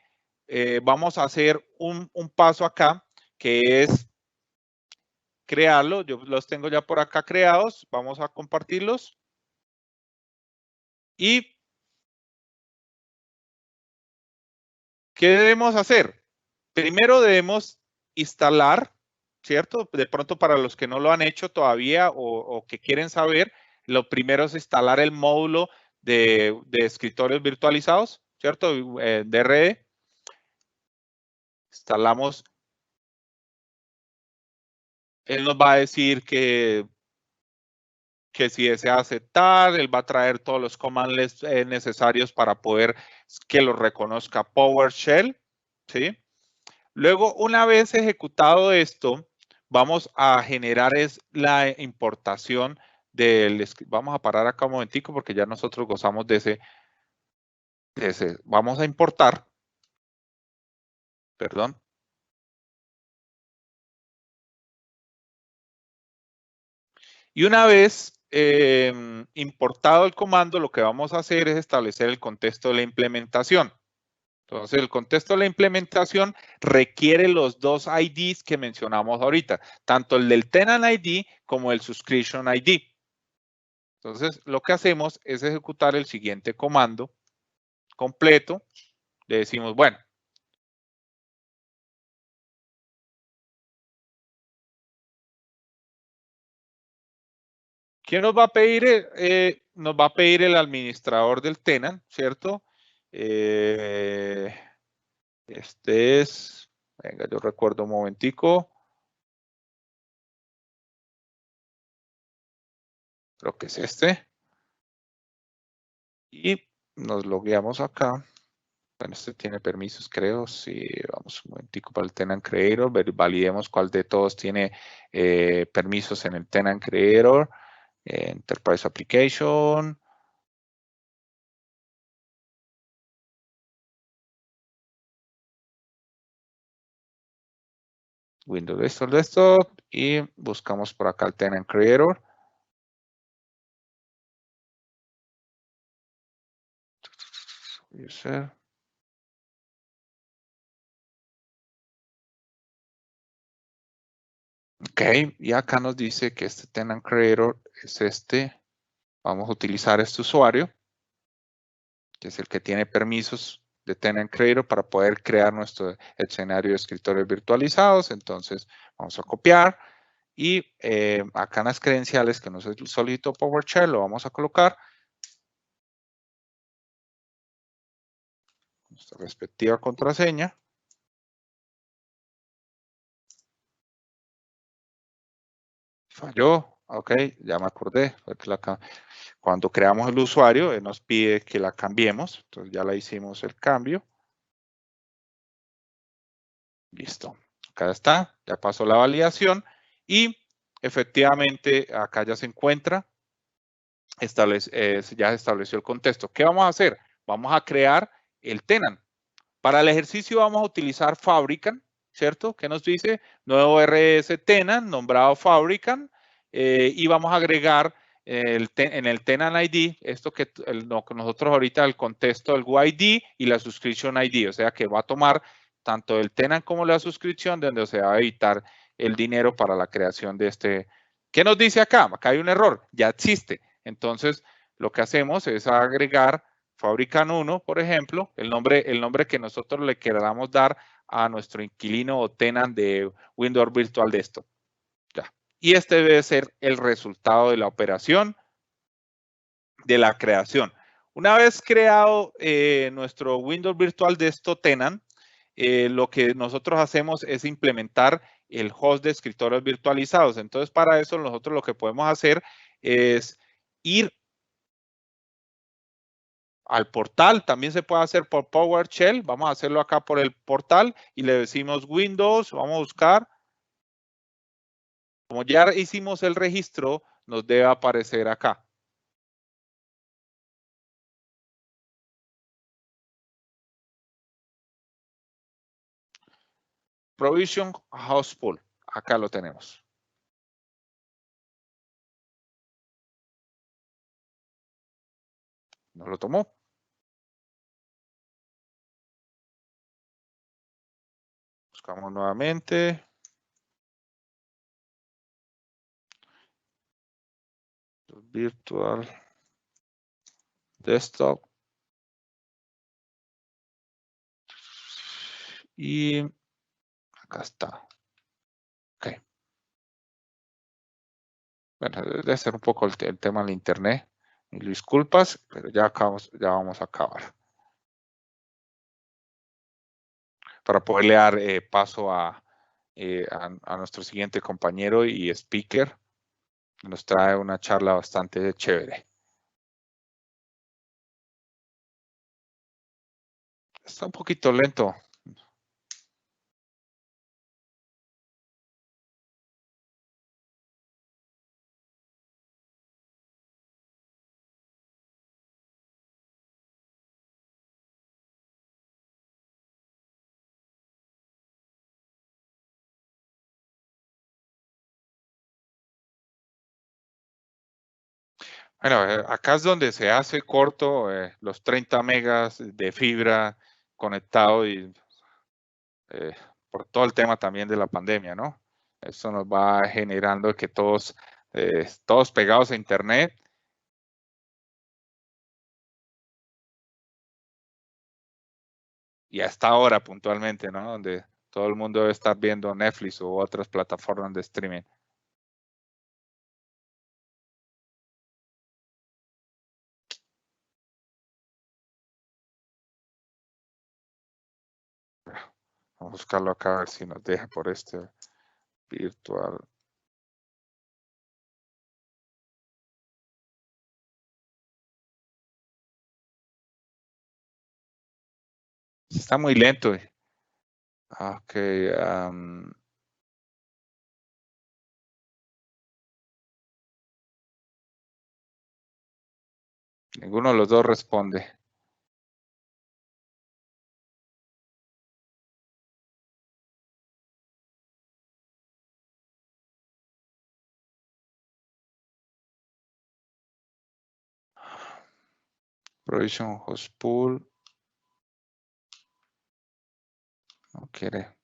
Vamos a hacer un paso acá, que es crearlo. Yo los tengo ya por acá creados. Vamos a compartirlos. ¿Y qué debemos hacer? Primero debemos instalar, ¿cierto? De pronto para los que no lo han hecho todavía o que quieren saber, lo primero es instalar el módulo de escritorios virtualizados, ¿cierto? DRE. Instalamos. Él nos va a decir que si desea aceptar, él va a traer todos los commandlets necesarios para poder que lo reconozca PowerShell, ¿sí? Luego, una vez ejecutado esto, vamos a generar la importación del. Vamos a parar acá un momentico porque ya nosotros gozamos de ese. Vamos a importar. Perdón. Y una vez importado el comando, lo que vamos a hacer es establecer el contexto de la implementación. Entonces, el contexto de la implementación requiere los dos IDs que mencionamos ahorita, tanto el del Tenant ID como el Subscription ID. Entonces, lo que hacemos es ejecutar el siguiente comando completo. Le decimos, bueno, ¿quién nos va a pedir? Nos va a pedir el administrador del tenant, ¿cierto? Este es, venga, yo recuerdo un momentico. Creo que es este. Y nos logueamos acá. Bueno, este tiene permisos, creo. Sí, vamos un momentico para el Tenant Creator. Validemos cuál de todos tiene permisos en el Tenant Creator. Enterprise Application. Windows Desktop y buscamos por acá el Tenant Creator. User. Ok, y acá nos dice que este Tenant Creator es este. Vamos a utilizar este usuario, que es el que tiene permisos de Tenant Creator para poder crear nuestro escenario de escritorios virtualizados. Entonces, vamos a copiar y acá en las credenciales que nos solicitó PowerShell lo vamos a colocar. Nuestra respectiva contraseña. Falló, ok, ya me acordé. Cuando creamos el usuario, nos pide que la cambiemos. Entonces ya la hicimos el cambio. Listo. Acá está, ya pasó la validación y efectivamente acá ya se encuentra, ya se estableció el contexto. ¿Qué vamos a hacer? Vamos a crear el tenant. Para el ejercicio vamos a utilizar Fabricant, ¿cierto? ¿Qué nos dice? Nuevo RS tenant, nombrado Fabricant, y vamos a agregar en el tenant ID, esto que nosotros ahorita, el contexto del UID y la subscription ID, o sea que va a tomar tanto el tenant como la suscripción, de donde se va a evitar el dinero para la creación de este. ¿Qué nos dice acá? Acá hay un error, ya existe. Entonces, lo que hacemos es agregar Fabricant 1, por ejemplo, el nombre que nosotros le queramos dar a nuestro inquilino o tenant de Windows Virtual Desktop. Y este debe ser el resultado de la operación de la creación. Una vez creado nuestro Windows Virtual Desktop Tenant, lo que nosotros hacemos es implementar el host de escritorios virtualizados. Entonces, para eso nosotros lo que podemos hacer es ir al portal. También se puede hacer por PowerShell. Vamos a hacerlo acá por el portal y le decimos Windows. Vamos a buscar. Como ya hicimos el registro, nos debe aparecer acá. Provision Host Pool. Acá lo tenemos. ¿No lo tomó? Buscamos nuevamente. Virtual Desktop. Y acá está. Ok. Bueno, debe ser un poco el tema del internet. Y disculpas, pero ya vamos a acabar. Para poderle dar paso a nuestro siguiente compañero y speaker. Nos trae una charla bastante chévere. Está un poquito lento. Bueno, acá es donde se hace corto los 30 megas de fibra conectado y por todo el tema también de la pandemia, ¿no? Eso nos va generando que todos pegados a internet. Y hasta ahora puntualmente, ¿no? Donde todo el mundo debe estar viendo Netflix u otras plataformas de streaming. Vamos a buscarlo acá a ver si nos deja por este virtual. Está muy lento. Ok. Ninguno de los dos responde. Provision host pool. No quiere.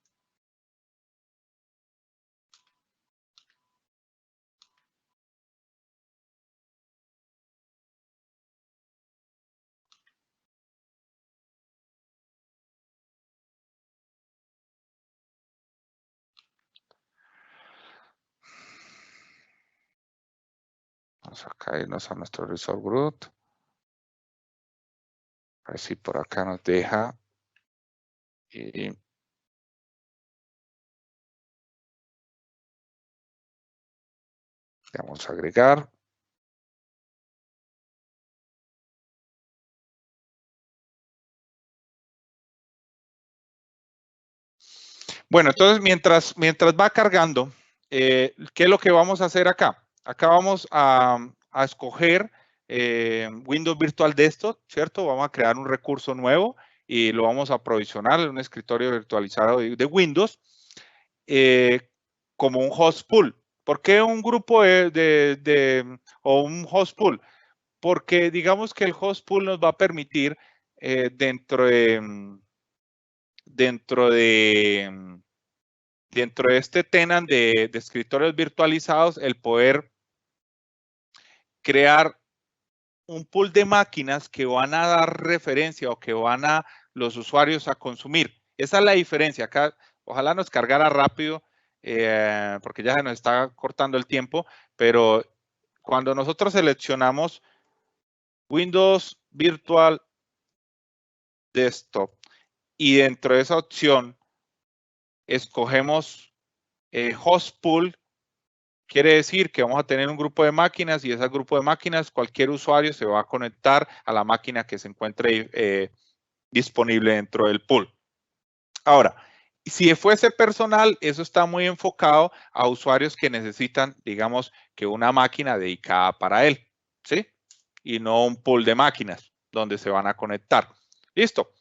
Vamos a irnos a nuestro Resolve Root. A ver si por acá nos deja. Y vamos a agregar. Bueno, entonces mientras va cargando, ¿qué es lo que vamos a hacer acá? Acá vamos a escoger Windows Virtual Desktop, ¿cierto? Vamos a crear un recurso nuevo y lo vamos a provisionar en un escritorio virtualizado de Windows como un host pool. ¿Por qué un grupo o un host pool? Porque digamos que el host pool nos va a permitir dentro de este tenant de escritorios virtualizados, el poder crear un pool de máquinas que van a dar referencia o que van a los usuarios a consumir. Esa es la diferencia. Acá, ojalá nos cargara rápido. porque ya se nos está cortando el tiempo, pero cuando nosotros seleccionamos Windows Virtual Desktop y dentro de esa opción escogemos Host Pool, quiere decir que vamos a tener un grupo de máquinas y ese grupo de máquinas, cualquier usuario se va a conectar a la máquina que se encuentre disponible dentro del pool. Ahora, si fuese personal, eso está muy enfocado a usuarios que necesitan, digamos, que una máquina dedicada para él, ¿sí? Y no un pool de máquinas donde se van a conectar. Listo.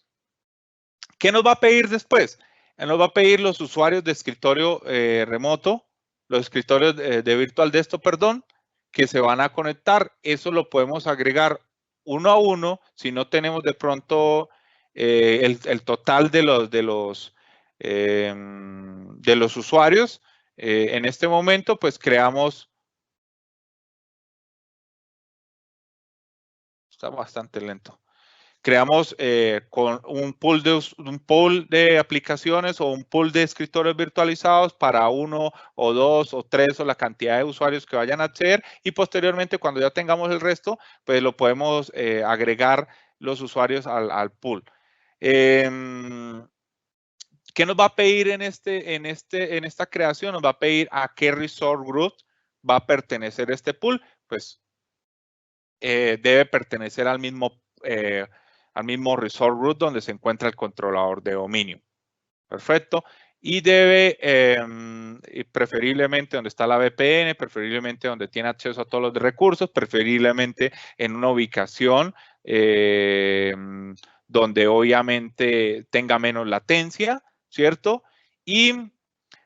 ¿Qué nos va a pedir después? Nos va a pedir los usuarios de escritorio remoto, los escritorios de Virtual Desktop, perdón, que se van a conectar. Eso lo podemos agregar uno a uno si no tenemos de pronto el total de los usuarios. En este momento, pues creamos. Está bastante lento. Creamos con un pool de aplicaciones o un pool de escritorios virtualizados para 1 o 2 o 3 o la cantidad de usuarios que vayan a acceder y posteriormente cuando ya tengamos el resto, pues lo podemos agregar los usuarios al pool. ¿Qué nos va a pedir en esta creación? Nos va a pedir a qué resource group va a pertenecer este pool. Pues debe pertenecer al mismo resource root donde se encuentra el controlador de dominio. Perfecto. Y debe, preferiblemente donde está la VPN, preferiblemente donde tiene acceso a todos los recursos, preferiblemente en una ubicación donde obviamente tenga menos latencia, ¿cierto? Y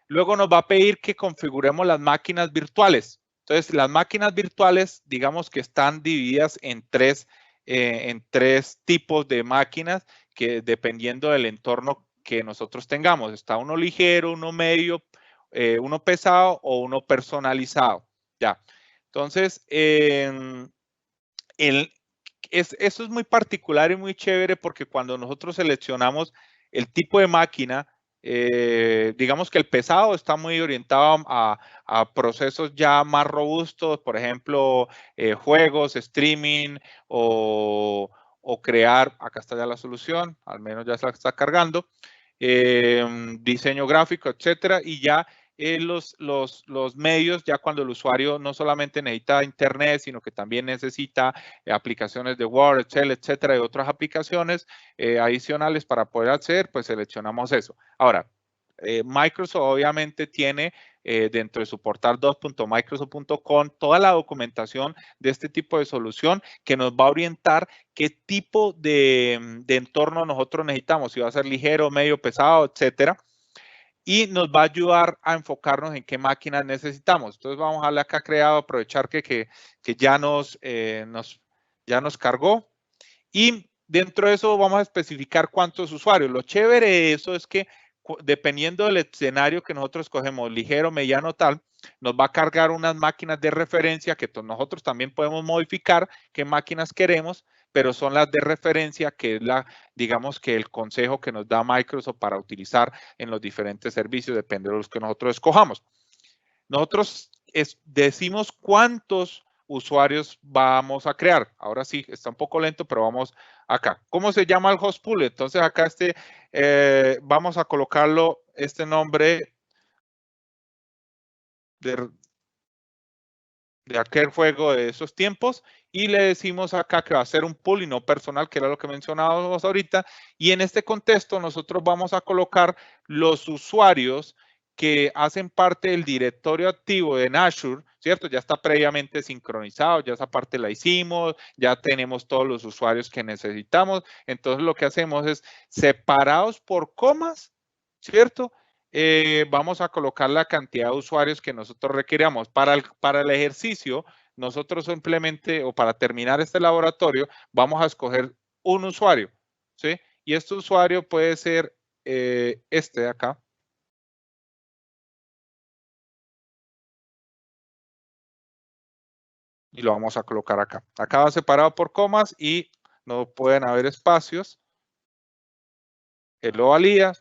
luego nos va a pedir que configuremos las máquinas virtuales. Entonces, las máquinas virtuales, digamos que están divididas en tres tipos de máquinas que dependiendo del entorno que nosotros tengamos. Está uno ligero, uno medio, uno pesado o uno personalizado. Ya. Entonces, eso es muy particular y muy chévere porque cuando nosotros seleccionamos el tipo de máquina, digamos que el pesado está muy orientado a procesos ya más robustos, por ejemplo, juegos, streaming o crear, acá está ya la solución, al menos ya se la está cargando, diseño gráfico, etcétera, y ya los medios, ya cuando el usuario no solamente necesita internet, sino que también necesita aplicaciones de Word, Excel, etcétera, y otras aplicaciones adicionales para poder acceder, pues seleccionamos eso. Ahora, Microsoft obviamente tiene dentro de su portal 2.microsoft.com toda la documentación de este tipo de solución que nos va a orientar qué tipo de entorno nosotros necesitamos, si va a ser ligero, medio, pesado, etcétera. Y nos va a ayudar a enfocarnos en qué máquinas necesitamos. Entonces vamos a darle acá creado, aprovechar que ya nos cargó. Y dentro de eso vamos a especificar cuántos usuarios. Lo chévere de eso es que dependiendo del escenario que nosotros escogemos, ligero, mediano, tal, nos va a cargar unas máquinas de referencia que nosotros también podemos modificar qué máquinas queremos, pero son las de referencia que es digamos que el consejo que nos da Microsoft para utilizar en los diferentes servicios, depende de los que nosotros escojamos. Nosotros decimos cuántos usuarios vamos a crear. Ahora sí, está un poco lento, pero vamos acá. ¿Cómo se llama el host pool? Entonces acá vamos a colocarlo este nombre de aquel juego de esos tiempos y le decimos acá que va a ser un pool y no personal, que era lo que mencionábamos ahorita. Y en este contexto nosotros vamos a colocar los usuarios que hacen parte del directorio activo en Azure, ¿cierto? Ya está previamente sincronizado, ya esa parte la hicimos, ya tenemos todos los usuarios que necesitamos. Entonces lo que hacemos es separados por comas, ¿cierto? Vamos a colocar la cantidad de usuarios que nosotros requeríamos. Para el ejercicio, nosotros simplemente, o para terminar este laboratorio, vamos a escoger un usuario, ¿sí? Y este usuario puede ser este de acá. Y lo vamos a colocar acá. Acá va separado por comas y no pueden haber espacios. Él lo valida.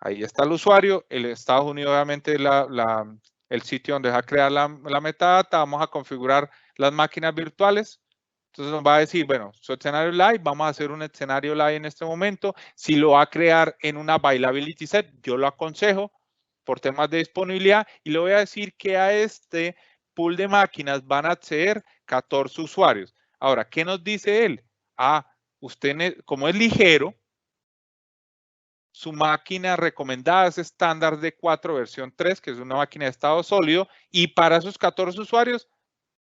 Ahí está el usuario, el Estados Unidos obviamente el sitio donde va a crear la metadata. Vamos a configurar las máquinas virtuales. Entonces nos va a decir, bueno, su escenario live, vamos a hacer un escenario live en este momento. Si lo va a crear en una availability set, yo lo aconsejo por temas de disponibilidad y le voy a decir que a este pool de máquinas van a acceder 14 usuarios. Ahora, ¿qué nos dice él? Usted, como es ligero, su máquina recomendada es estándar D4 versión 3, que es una máquina de estado sólido, y para esos 14 usuarios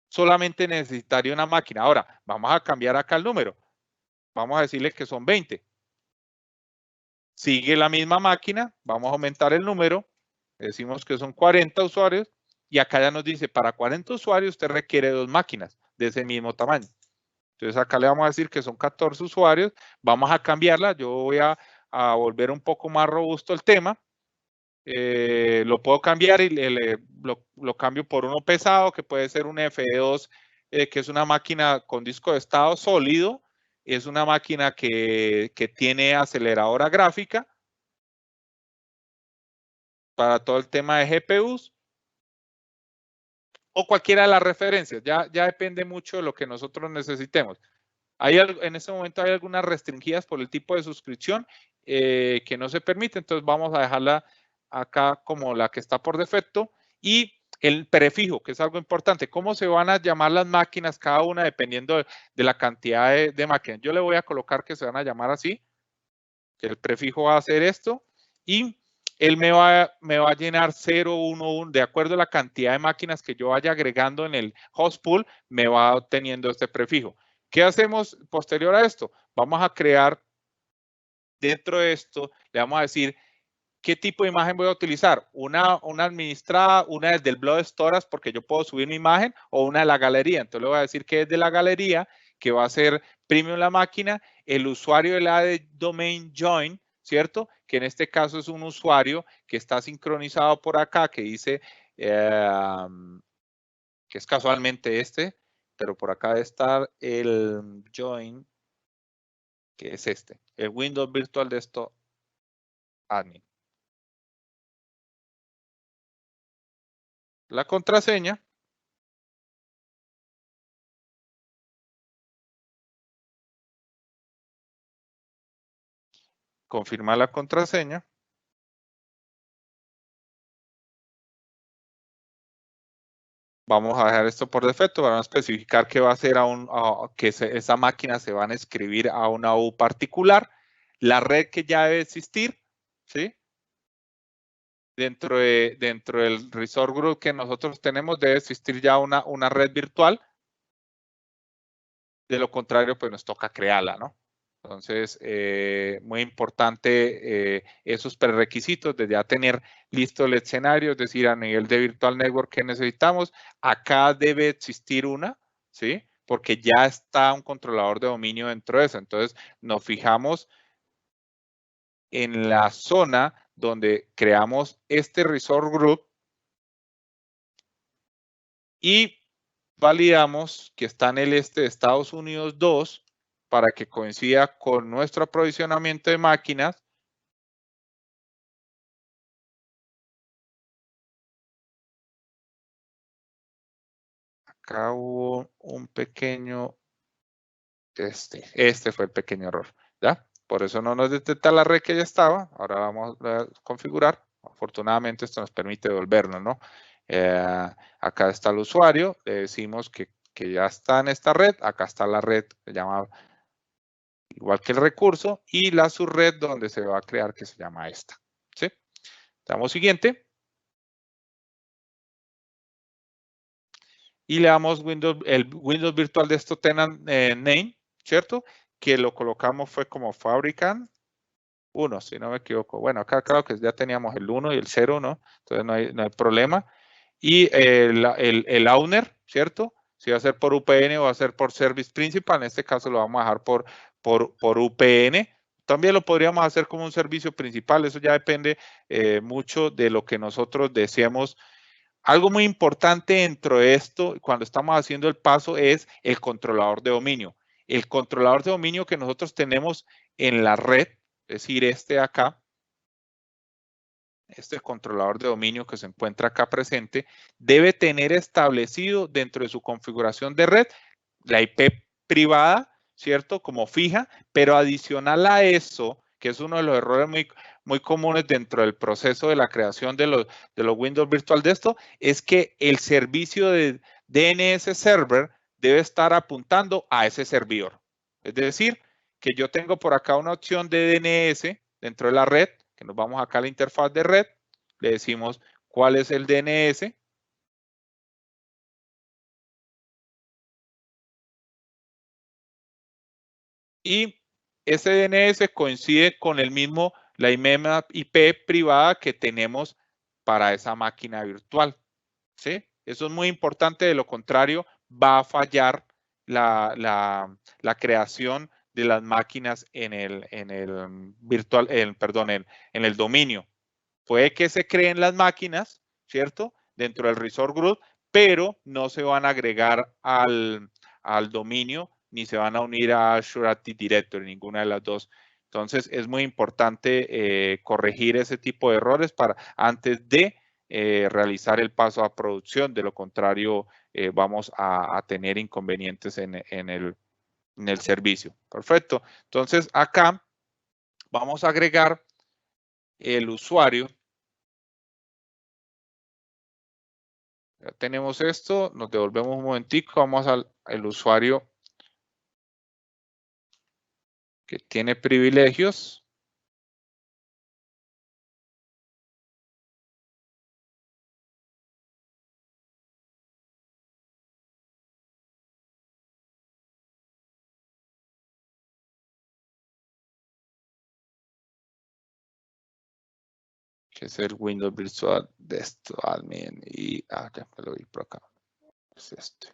solamente necesitaría una máquina. Ahora, vamos a cambiar acá el número. Vamos a decirle que son 20. Sigue la misma máquina, vamos a aumentar el número, decimos que son 40 usuarios, y acá ya nos dice, para 40 usuarios usted requiere 2 máquinas de ese mismo tamaño. Entonces acá le vamos a decir que son 14 usuarios, vamos a cambiarla, yo voy a volver un poco más robusto el tema. Lo puedo cambiar y lo cambio por uno pesado, que puede ser un F2, que es una máquina con disco de estado sólido, es una máquina que tiene aceleradora gráfica para todo el tema de GPUs, o cualquiera de las referencias, ya depende mucho de lo que nosotros necesitemos. En este momento hay algunas restringidas por el tipo de suscripción que no se permite, entonces vamos a dejarla acá como la que está por defecto. Y el prefijo, que es algo importante, cómo se van a llamar las máquinas cada una dependiendo de la cantidad de máquinas. Yo le voy a colocar que se van a llamar así, que el prefijo va a ser esto, y él me va a llenar 0, 1, 1, de acuerdo a la cantidad de máquinas que yo vaya agregando en el host pool, me va obteniendo este prefijo. ¿Qué hacemos posterior a esto? Vamos a crear dentro de esto, le vamos a decir qué tipo de imagen voy a utilizar. Una administrada, una desde el blog de Storage, porque yo puedo subir mi imagen, o una de la galería. Entonces le voy a decir que es de la galería, que va a ser premium la máquina, el usuario de la de domain join, ¿cierto? Que en este caso es un usuario que está sincronizado por acá, que dice, que es casualmente este, pero por acá debe estar el join, que es este, el Windows Virtual Desktop Admin. La contraseña. Confirmar la contraseña. Vamos a dejar esto por defecto, vamos a especificar que va a ser esa máquina se van a escribir a una U particular. La red que ya debe existir, ¿sí? Dentro del Resort Group que nosotros tenemos debe existir ya una red virtual. De lo contrario, pues nos toca crearla, ¿no? Entonces, muy importante esos prerequisitos de ya tener listo el escenario, es decir, a nivel de Virtual Network que necesitamos. Acá debe existir una, ¿sí? Porque ya está un controlador de dominio dentro de eso. Entonces, nos fijamos en la zona donde creamos este Resort Group y validamos que está en el este de Estados Unidos 2 para que coincida con nuestro aprovisionamiento de máquinas. Acá hubo un pequeño, este fue el pequeño error, ¿ya? Por eso no nos detecta la red que ya estaba. Ahora vamos a configurar. Afortunadamente esto nos permite devolvernos, ¿no? Acá está el usuario, le decimos que ya está en esta red. Acá está la red, se llama igual que el recurso, y la subred donde se va a crear, que se llama esta, ¿sí? Damos siguiente. Y le damos el Windows Virtual Desktop Tenant Name, ¿cierto? Que lo colocamos fue como Fabricant 1, si no me equivoco. Bueno, acá claro que ya teníamos el 1 y el 0, ¿no? Entonces no hay problema. Y el owner, ¿cierto? Si va a ser por UPN o va a ser por Service Principal, en este caso lo vamos a dejar por UPN. También lo podríamos hacer como un servicio principal, eso ya depende mucho de lo que nosotros deseemos. Algo muy importante dentro de esto, cuando estamos haciendo el paso, es el controlador de dominio. El controlador de dominio que nosotros tenemos en la red, es decir, este de acá, este controlador de dominio que se encuentra acá presente, debe tener establecido dentro de su configuración de red la IP privada, ¿cierto? Como fija, pero adicional a eso, que es uno de los errores muy comunes dentro del proceso de la creación de los Windows Virtual Desktop, es que el servicio de DNS Server debe estar apuntando a ese servidor. Es decir, que yo tengo por acá una opción de DNS dentro de la red, que nos vamos acá a la interfaz de red, le decimos cuál es el DNS. Y ese DNS coincide con la misma IP privada que tenemos para esa máquina virtual. ¿Sí? Eso es muy importante, de lo contrario va a fallar la creación de las máquinas en el virtual, perdón, en el dominio. Puede que se creen las máquinas, ¿cierto? Dentro del Resort Group, pero no se van a agregar al dominio ni se van a unir a Azure Active Directory, ninguna de las dos. Entonces, es muy importante corregir ese tipo de errores antes de realizar el paso a producción. De lo contrario, vamos a tener inconvenientes en el servicio. Perfecto. Entonces, acá vamos a agregar el usuario. Ya tenemos esto, nos devolvemos un momentico, vamos al usuario que tiene privilegios. Que es el Windows Virtual Desktop Admin. Y ya me lo vi por acá. Es este.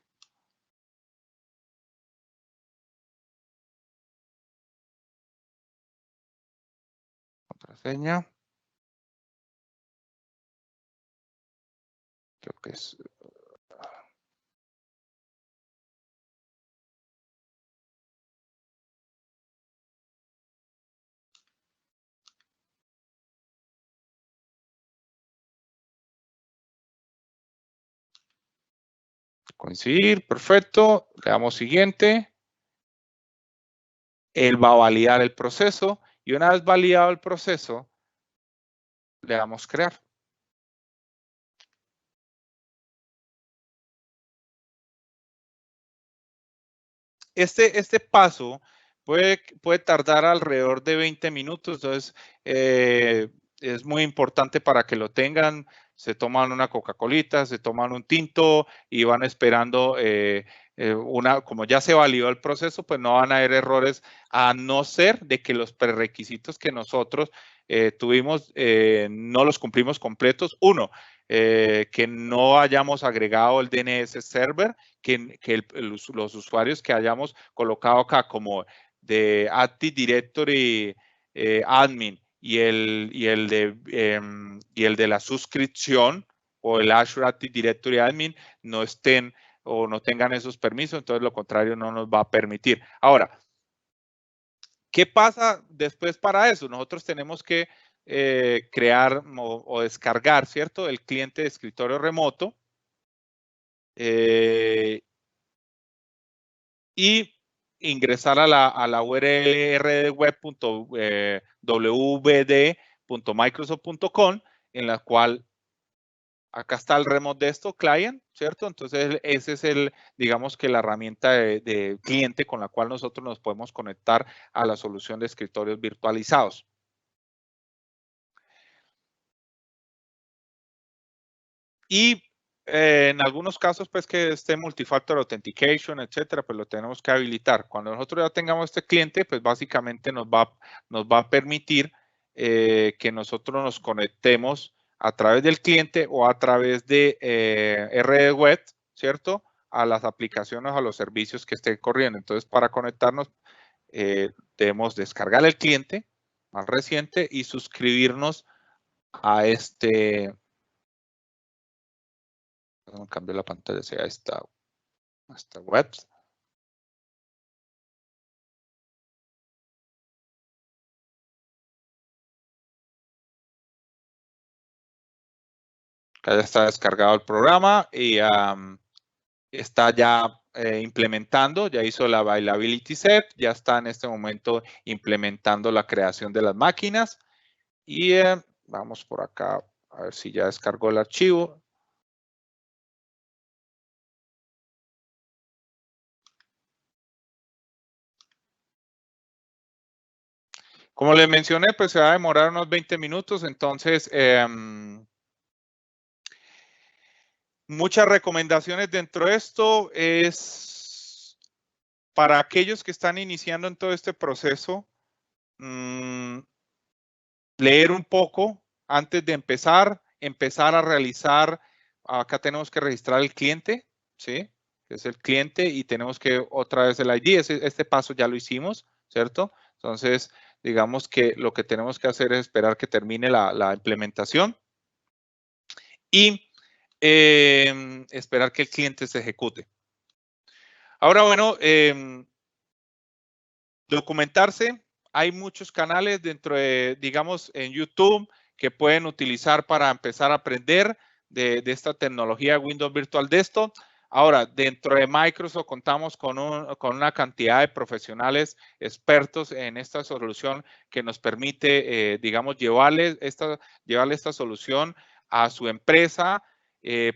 Contraseña. Creo que es. Coincidir, perfecto. Le damos siguiente. Él va a validar el proceso y una vez validado el proceso, le damos crear. Este paso puede tardar alrededor de 20 minutos, entonces es muy importante para que lo tengan. Se toman una Coca-Colita, se toman un tinto y van esperando como ya se validó el proceso, pues no van a haber errores, a no ser de que los prerequisitos que nosotros tuvimos no los cumplimos completos. Uno, que no hayamos agregado el DNS server, que los usuarios que hayamos colocado acá como de Active Directory admin y el de la suscripción o el Azure Active Directory admin no estén o no tengan esos permisos, entonces lo contrario no nos va a permitir. Ahora, ¿qué pasa después para eso? Nosotros tenemos que crear o descargar, ¿cierto? El cliente de escritorio remoto. Y ingresar a la URL rdweb.wd.microsoft.com, en la cual acá está el remote desktop client, ¿cierto? Entonces, ese es digamos que la herramienta de cliente con la cual nosotros nos podemos conectar a la solución de escritorios virtualizados. Y en algunos casos, pues que esté multifactor authentication, etcétera, pues lo tenemos que habilitar. Cuando nosotros ya tengamos este cliente, pues básicamente nos va a permitir que nosotros nos conectemos a través del cliente o a través de RD Web, ¿cierto? A las aplicaciones, a los servicios que estén corriendo. Entonces, para conectarnos, debemos descargar el cliente más reciente y suscribirnos a cambiar la pantalla sea esta web. Acá ya está descargado el programa y está ya implementando, ya hizo la availability set, ya está en este momento implementando la creación de las máquinas. Y vamos por acá a ver si ya descargó el archivo. Como les mencioné, pues se va a demorar unos 20 minutos, entonces muchas recomendaciones dentro de esto es para aquellos que están iniciando en todo este proceso, leer un poco antes de empezar a realizar, acá tenemos que registrar el cliente, ¿sí? Es el cliente y tenemos que otra vez el ID, este paso ya lo hicimos, ¿cierto? Entonces, digamos que lo que tenemos que hacer es esperar que termine la implementación y esperar que el cliente se ejecute. Ahora, bueno, documentarse. Hay muchos canales dentro de, digamos, en YouTube que pueden utilizar para empezar a aprender de esta tecnología Windows Virtual Desktop. Ahora, dentro de Microsoft contamos con una cantidad de profesionales expertos en esta solución que nos permite, digamos, llevarle esta solución a su empresa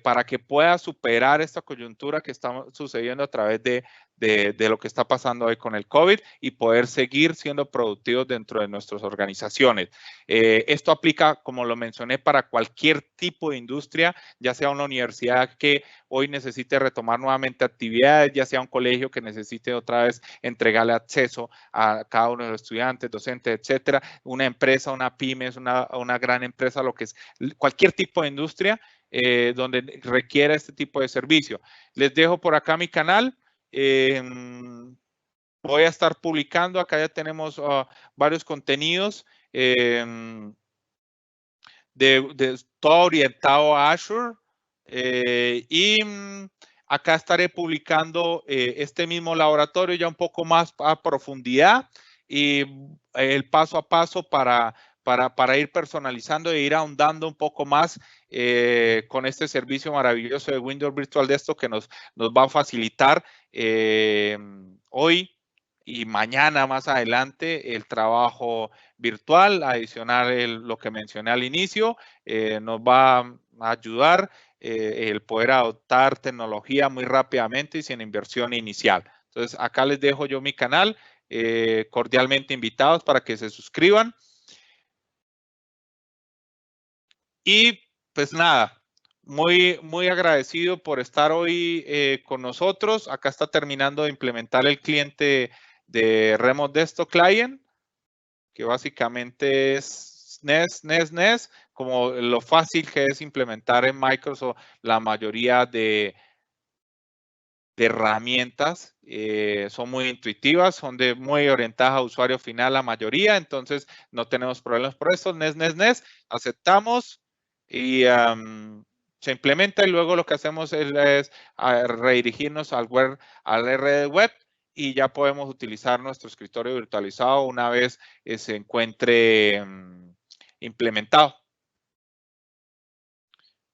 para que pueda superar esta coyuntura que está sucediendo a través de lo que está pasando hoy con el COVID y poder seguir siendo productivos dentro de nuestras organizaciones. Esto aplica, como lo mencioné, para cualquier tipo de industria, ya sea una universidad que hoy necesite retomar nuevamente actividades, ya sea un colegio que necesite otra vez entregarle acceso a cada uno de los estudiantes, docentes, etcétera, una empresa, una pyme, una gran empresa, lo que es cualquier tipo de industria donde requiera este tipo de servicio. Les dejo por acá mi canal. Voy a estar publicando, acá ya tenemos varios contenidos de todo orientado a Azure y acá estaré publicando este mismo laboratorio ya un poco más a profundidad y el paso a paso para ir personalizando e ir ahondando un poco más con este servicio maravilloso de Windows Virtual Desktop que nos va a facilitar hoy y mañana más adelante el trabajo virtual, adicional lo que mencioné al inicio, nos va a ayudar el poder adoptar tecnología muy rápidamente y sin inversión inicial. Entonces, acá les dejo yo mi canal, cordialmente invitados para que se suscriban. Y pues nada, muy agradecido por estar hoy con nosotros. Acá está terminando de implementar el cliente de Remote Desktop Client, que básicamente es NES, como lo fácil que es implementar en Microsoft la mayoría de herramientas. Son muy intuitivas, son muy orientadas a usuario final la mayoría, entonces no tenemos problemas por eso. NES, aceptamos y se implementa y luego lo que hacemos es redirigirnos al red web y ya podemos utilizar nuestro escritorio virtualizado una vez se encuentre implementado.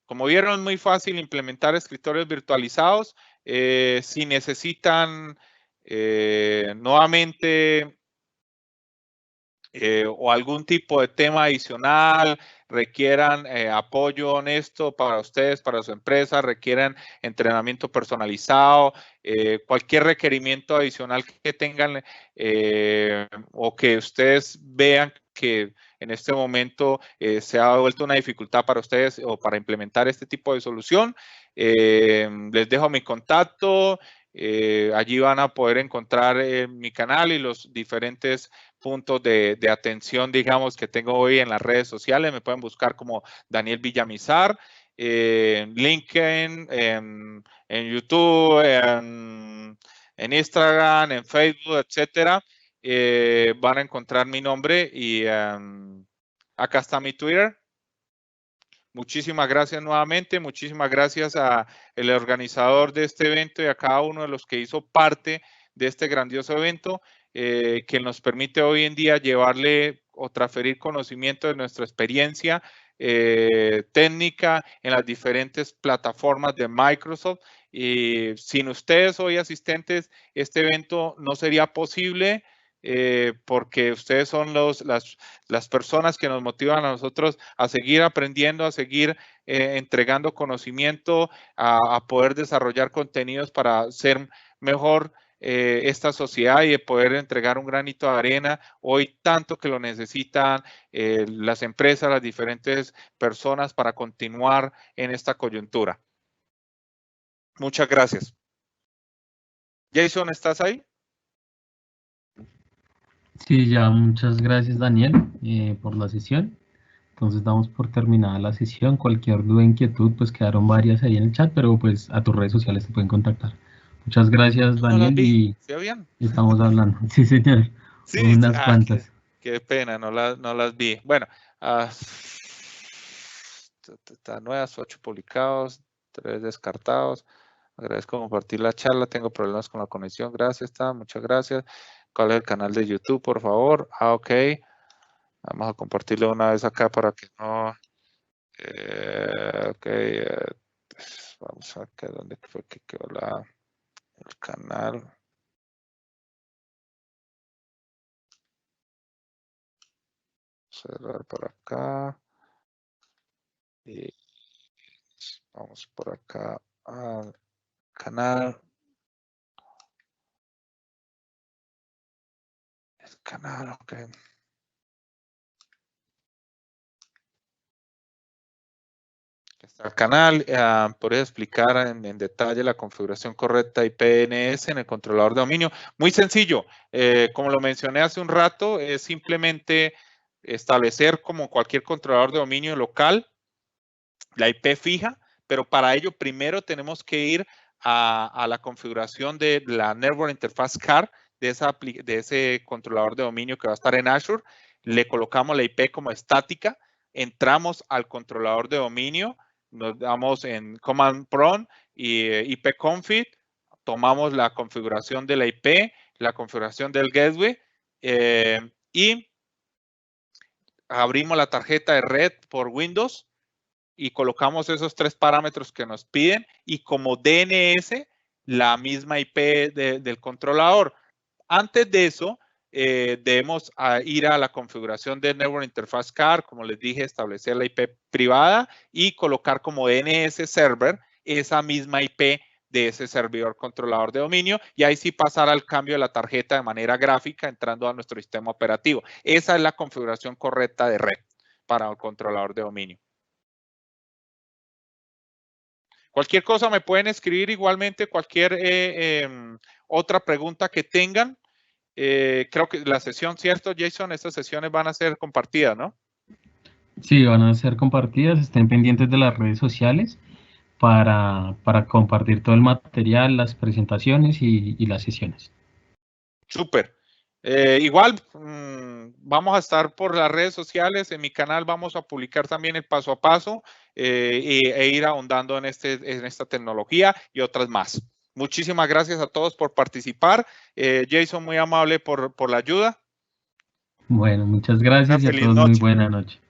Como vieron, es muy fácil implementar escritorios virtualizados. Si necesitan nuevamente o algún tipo de tema adicional, requieran apoyo honesto para ustedes, para su empresa, requieran entrenamiento personalizado, cualquier requerimiento adicional que tengan o que ustedes vean que en este momento se ha vuelto una dificultad para ustedes o para implementar este tipo de solución, les dejo mi contacto. Allí van a poder encontrar mi canal y los diferentes puntos de atención, digamos, que tengo hoy en las redes sociales. Me pueden buscar como Daniel Villamizar, en LinkedIn, en YouTube, en Instagram, en Facebook, etcétera. Van a encontrar mi nombre y acá está mi Twitter. Muchísimas gracias nuevamente, muchísimas gracias al organizador de este evento y a cada uno de los que hizo parte de este grandioso evento que nos permite hoy en día llevarle o transferir conocimiento de nuestra experiencia técnica en las diferentes plataformas de Microsoft. Y sin ustedes hoy asistentes, este evento no sería posible. Porque ustedes son las personas que nos motivan a nosotros a seguir aprendiendo, a seguir entregando conocimiento, a poder desarrollar contenidos para ser mejor esta sociedad y de poder entregar un granito de arena hoy tanto que lo necesitan las empresas, las diferentes personas para continuar en esta coyuntura. Muchas gracias. Jason, ¿estás ahí? Sí, ya, muchas gracias, Daniel, por la sesión. Entonces damos por terminada la sesión. Cualquier duda, inquietud, pues quedaron varias ahí en el chat, pero pues a tus redes sociales te pueden contactar. Muchas gracias, No las Daniel, vi. y ¿Se oían? estamos hablando. Sí, señor. Sí, Unas cuantas. qué pena, no las vi. Bueno, nuevas, 8 publicados, 3 descartados. Agradezco compartir la charla. Tengo problemas con la conexión. Gracias, muchas gracias. ¿Cuál es el canal de YouTube, por favor? Ok. Vamos a compartirlo una vez acá para que no. Ok. Vamos a ver dónde fue que quedó el canal. Cerrar por acá. Y vamos por acá al canal. El canal, ok. Está el canal. Podría explicar en detalle la configuración correcta IPNS en el controlador de dominio. Muy sencillo. Como lo mencioné hace un rato, es simplemente establecer como cualquier controlador de dominio local la IP fija, pero para ello primero tenemos que ir a la configuración de la Network Interface Card de ese controlador de dominio que va a estar en Azure. Le colocamos la IP como estática, entramos al controlador de dominio, nos damos en Command Prompt y ipconfig, tomamos la configuración de la IP, la configuración del gateway y abrimos la tarjeta de red por Windows y colocamos esos 3 parámetros que nos piden y como DNS la misma IP del controlador. Antes de eso, debemos ir a la configuración de Network Interface Card, como les dije, establecer la IP privada y colocar como DNS server esa misma IP de ese servidor controlador de dominio y ahí sí pasar al cambio de la tarjeta de manera gráfica entrando a nuestro sistema operativo. Esa es la configuración correcta de red para el controlador de dominio. Cualquier cosa me pueden escribir igualmente, cualquier otra pregunta que tengan. Creo que la sesión, ¿cierto, Jason? Estas sesiones van a ser compartidas, ¿no? Sí, van a ser compartidas. Estén pendientes de las redes sociales para compartir todo el material, las presentaciones y las sesiones. Súper. Igual, vamos a estar por las redes sociales. En mi canal vamos a publicar también el paso a paso e ir ahondando en esta tecnología y otras más. Muchísimas gracias a todos por participar. Jason, muy amable por la ayuda. Bueno, muchas gracias y a todos muy buena noche.